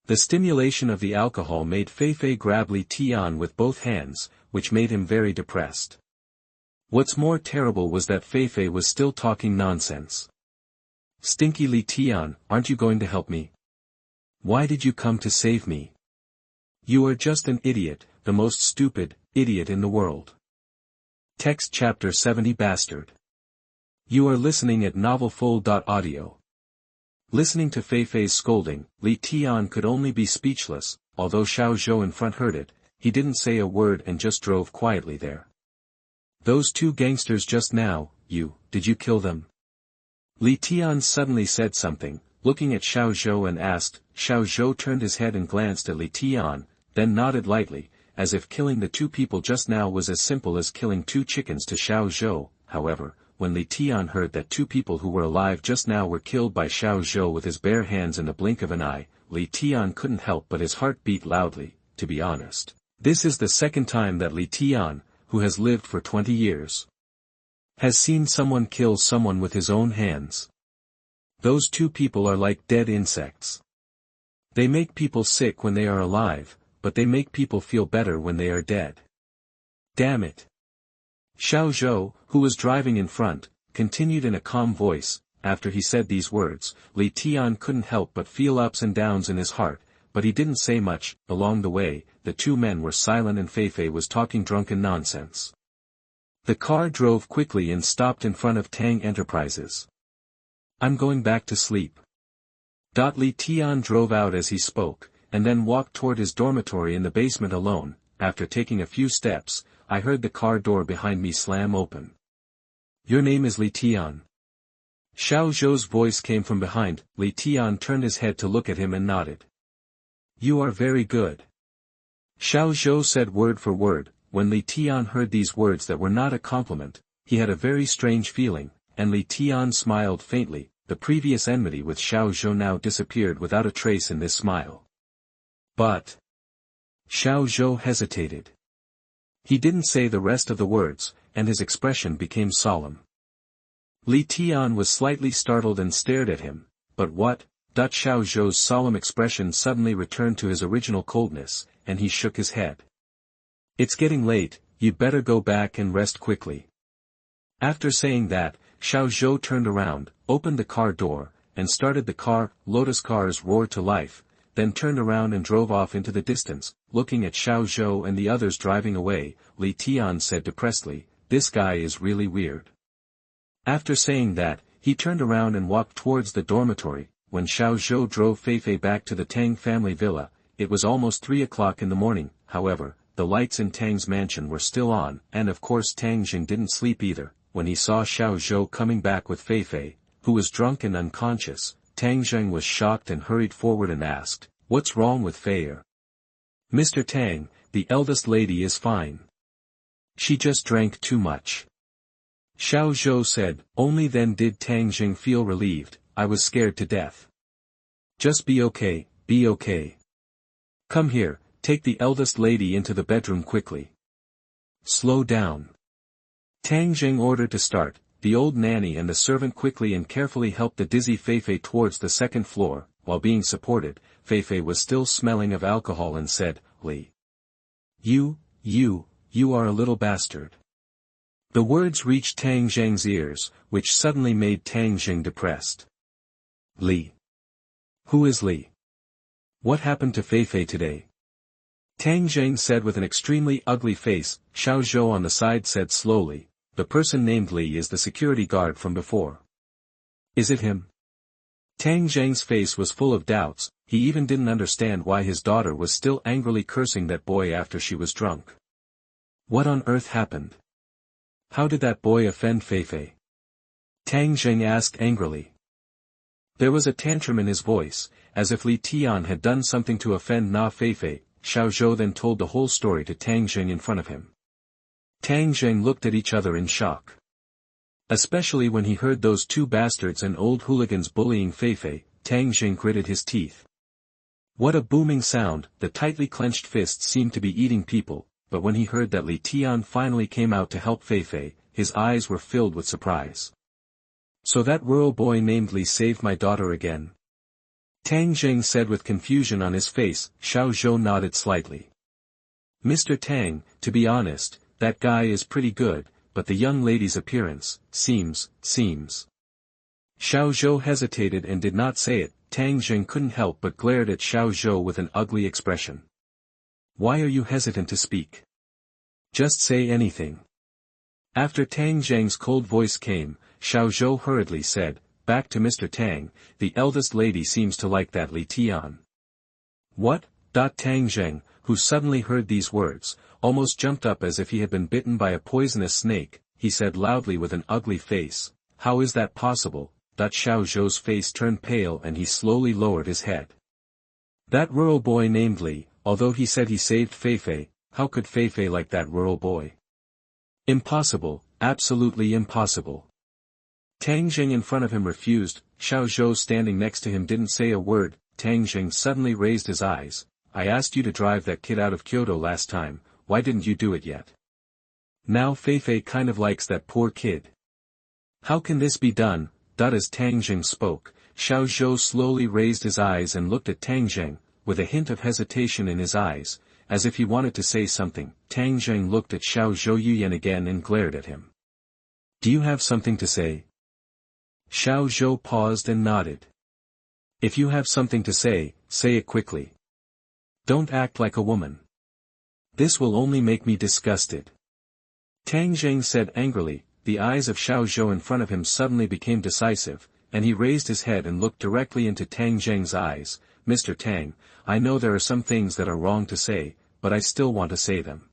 Speaker 1: The stimulation of the alcohol made Feifei grab Li Tian with both hands, which made him very depressed. What's more terrible was that Feifei was still talking nonsense. Stinky Li Tian, aren't you going to help me? Why did you come to save me? You are just an idiot, the most stupid idiot in the world. Text Chapter 70 Bastard. You are listening at novelfull.audio. Listening to Feifei's scolding, Li Tian could only be speechless. Although Xiao Zhou in front heard it, he didn't say a word and just drove quietly there. Those two gangsters just now, did you kill them? Li Tian suddenly said something, looking at Xiao Zhou and asked. Xiao Zhou turned his head and glanced at Li Tian, then nodded lightly, as if killing the two people just now was as simple as killing two chickens to Xiao Zhou. However, when Li Tian heard that two people who were alive just now were killed by Xiao Zhou with his bare hands in the blink of an eye, Li Tian couldn't help but his heart beat loudly. To be honest, this is the second time that Li Tian, who has lived for 20 years, has seen someone kill someone with his own hands. Those two people are like dead insects. They make people sick when they are alive, but they make people feel better when they are dead. Damn it. Xiao Zhou, who was driving in front, continued in a calm voice. after he said these words, Li Tian couldn't help but feel ups and downs in his heart, but he didn't say much. Along the way, the two men were silent and Feifei was talking drunken nonsense. The car drove quickly and stopped in front of Tang Enterprises. "I'm going back to sleep." Li Tian drove out as he spoke, and then walked toward his dormitory in the basement alone. After taking a few steps, I heard the car door behind me slam open. "Your name is Li Tian?" Xiao Zhou's voice came from behind. Li Tian turned his head to look at him and nodded. "You are very good." Xiao Zhou said word for word. When Li Tian heard these words that were not a compliment, he had a very strange feeling, and Li Tian smiled faintly. The previous enmity with Xiao Zhou now disappeared without a trace in this smile. "But..." Xiao Zhou hesitated. He didn't say the rest of the words, and his expression became solemn. Li Tian was slightly startled and stared at him. "But what?" Xiao Zhou's solemn expression suddenly returned to his original coldness, and he shook his head. "It's getting late, you'd better go back and rest quickly." After saying that, Xiao Zhou turned around, opened the car door, and started the car. Lotus cars roared to life, then turned around and drove off into the distance. Looking at Xiao Zhou and the others driving away, Li Tian said depressedly, "This guy is really weird." After saying that, he turned around and walked towards the dormitory. When Xiao Zhou drove Feifei back to the Tang family villa, it was almost 3 o'clock in the morning. However, the lights in Tang's mansion were still on, and of course Tang Jing didn't sleep either. When he saw Xiao Zhou coming back with Feifei, who was drunk and unconscious, Tang Jing was shocked and hurried forward and asked, "What's wrong with Feifei?" "Mr. Tang, the eldest lady is fine. She just drank too much." Xiao Zhou said. Only then did Tang Jing feel relieved. "I was scared to death. Just be okay, be okay. Come here, take the eldest lady into the bedroom quickly. Slow down." Tang Jing ordered to start. The old nanny and the servant quickly and carefully helped the dizzy Feifei towards the second floor. While being supported, Feifei was still smelling of alcohol and said, "Li. You are a little bastard." The words reached Tang Jing's ears, which suddenly made Tang Jing depressed. "Li? Who is Li? What happened to Feifei today?" Tang Jing said with an extremely ugly face. Xiao Zhou on the side said slowly, "The person named Li is the security guard from before." "Is it him?" Tang Jing's face was full of doubts. He even didn't understand why his daughter was still angrily cursing that boy after she was drunk. What on earth happened? How did that boy offend Feifei? Tang Jing asked angrily. There was a tantrum in his voice, as if Li Tian had done something to offend Feifei. Xiao Zhou then told the whole story to Tang Jing in front of him. Tang Jing looked at each other in shock. Especially when he heard those two bastards and old hooligans bullying Feifei, Tang Jing gritted his teeth. What a booming sound! The tightly clenched fists seemed to be eating people, but when he heard that Li Tian finally came out to help Feifei, his eyes were filled with surprise. "So that rural boy named Li saved my daughter again?" Tang Jing said with confusion on his face. Xiao Zhou nodded slightly. "Mr. Tang, to be honest, that guy is pretty good, but the young lady's appearance, seems. Xiao Zhou hesitated and did not say it. Tang Jing couldn't help but glared at Xiao Zhou with an ugly expression. "Why are you hesitant to speak? Just say anything." After Tang Jing's cold voice came, Xiao Zhou hurriedly said, "Back to Mr. Tang, the eldest lady seems to like that Li Tian." "What?" Tang Jing, who suddenly heard these words, almost jumped up as if he had been bitten by a poisonous snake. He said loudly with an ugly face, "How is that possible?" Xiao Zhou's face turned pale and he slowly lowered his head. That rural boy named Li, although he said he saved Feifei, how could Feifei like that rural boy? Impossible, absolutely impossible. Tang Jing in front of him refused. Xiao Zhou standing next to him didn't say a word. Tang Jing suddenly raised his eyes. "I asked you to drive that kid out of Kyoto last time, why didn't you do it yet? Now Feifei kind of likes that poor kid. How can this be done?" As Tang Jing spoke, Xiao Zhou slowly raised his eyes and looked at Tang Jing, with a hint of hesitation in his eyes, as if he wanted to say something. Tang Jing looked at Xiao Zhou again and glared at him. "Do you have something to say?" Xiao Zhou paused and nodded. If you have something to say it quickly. Don't act like a woman. This will only make me disgusted. Tang Zheng said angrily. The eyes of Xiao Zhou in front of him suddenly became decisive, and he raised his head and looked directly into Tang Zheng's eyes. Mr. Tang, I know there are some things that are wrong to say, but I still want to say them.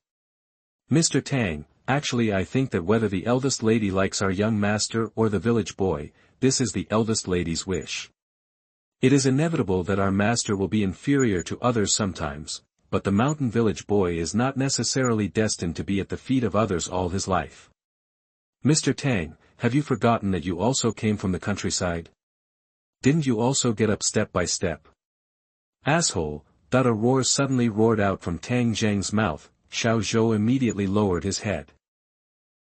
Speaker 1: Mr. Tang, actually I think that whether the eldest lady likes our young master or the village boy, this is the eldest lady's wish. It is inevitable that our master will be inferior to others sometimes, but the mountain village boy is not necessarily destined to be at the feet of others all his life. Mr. Tang, have you forgotten that you also came from the countryside? Didn't you also get up step by step? Asshole, a roar suddenly roared out from Tang Zheng's mouth. Xiao Zhou immediately lowered his head.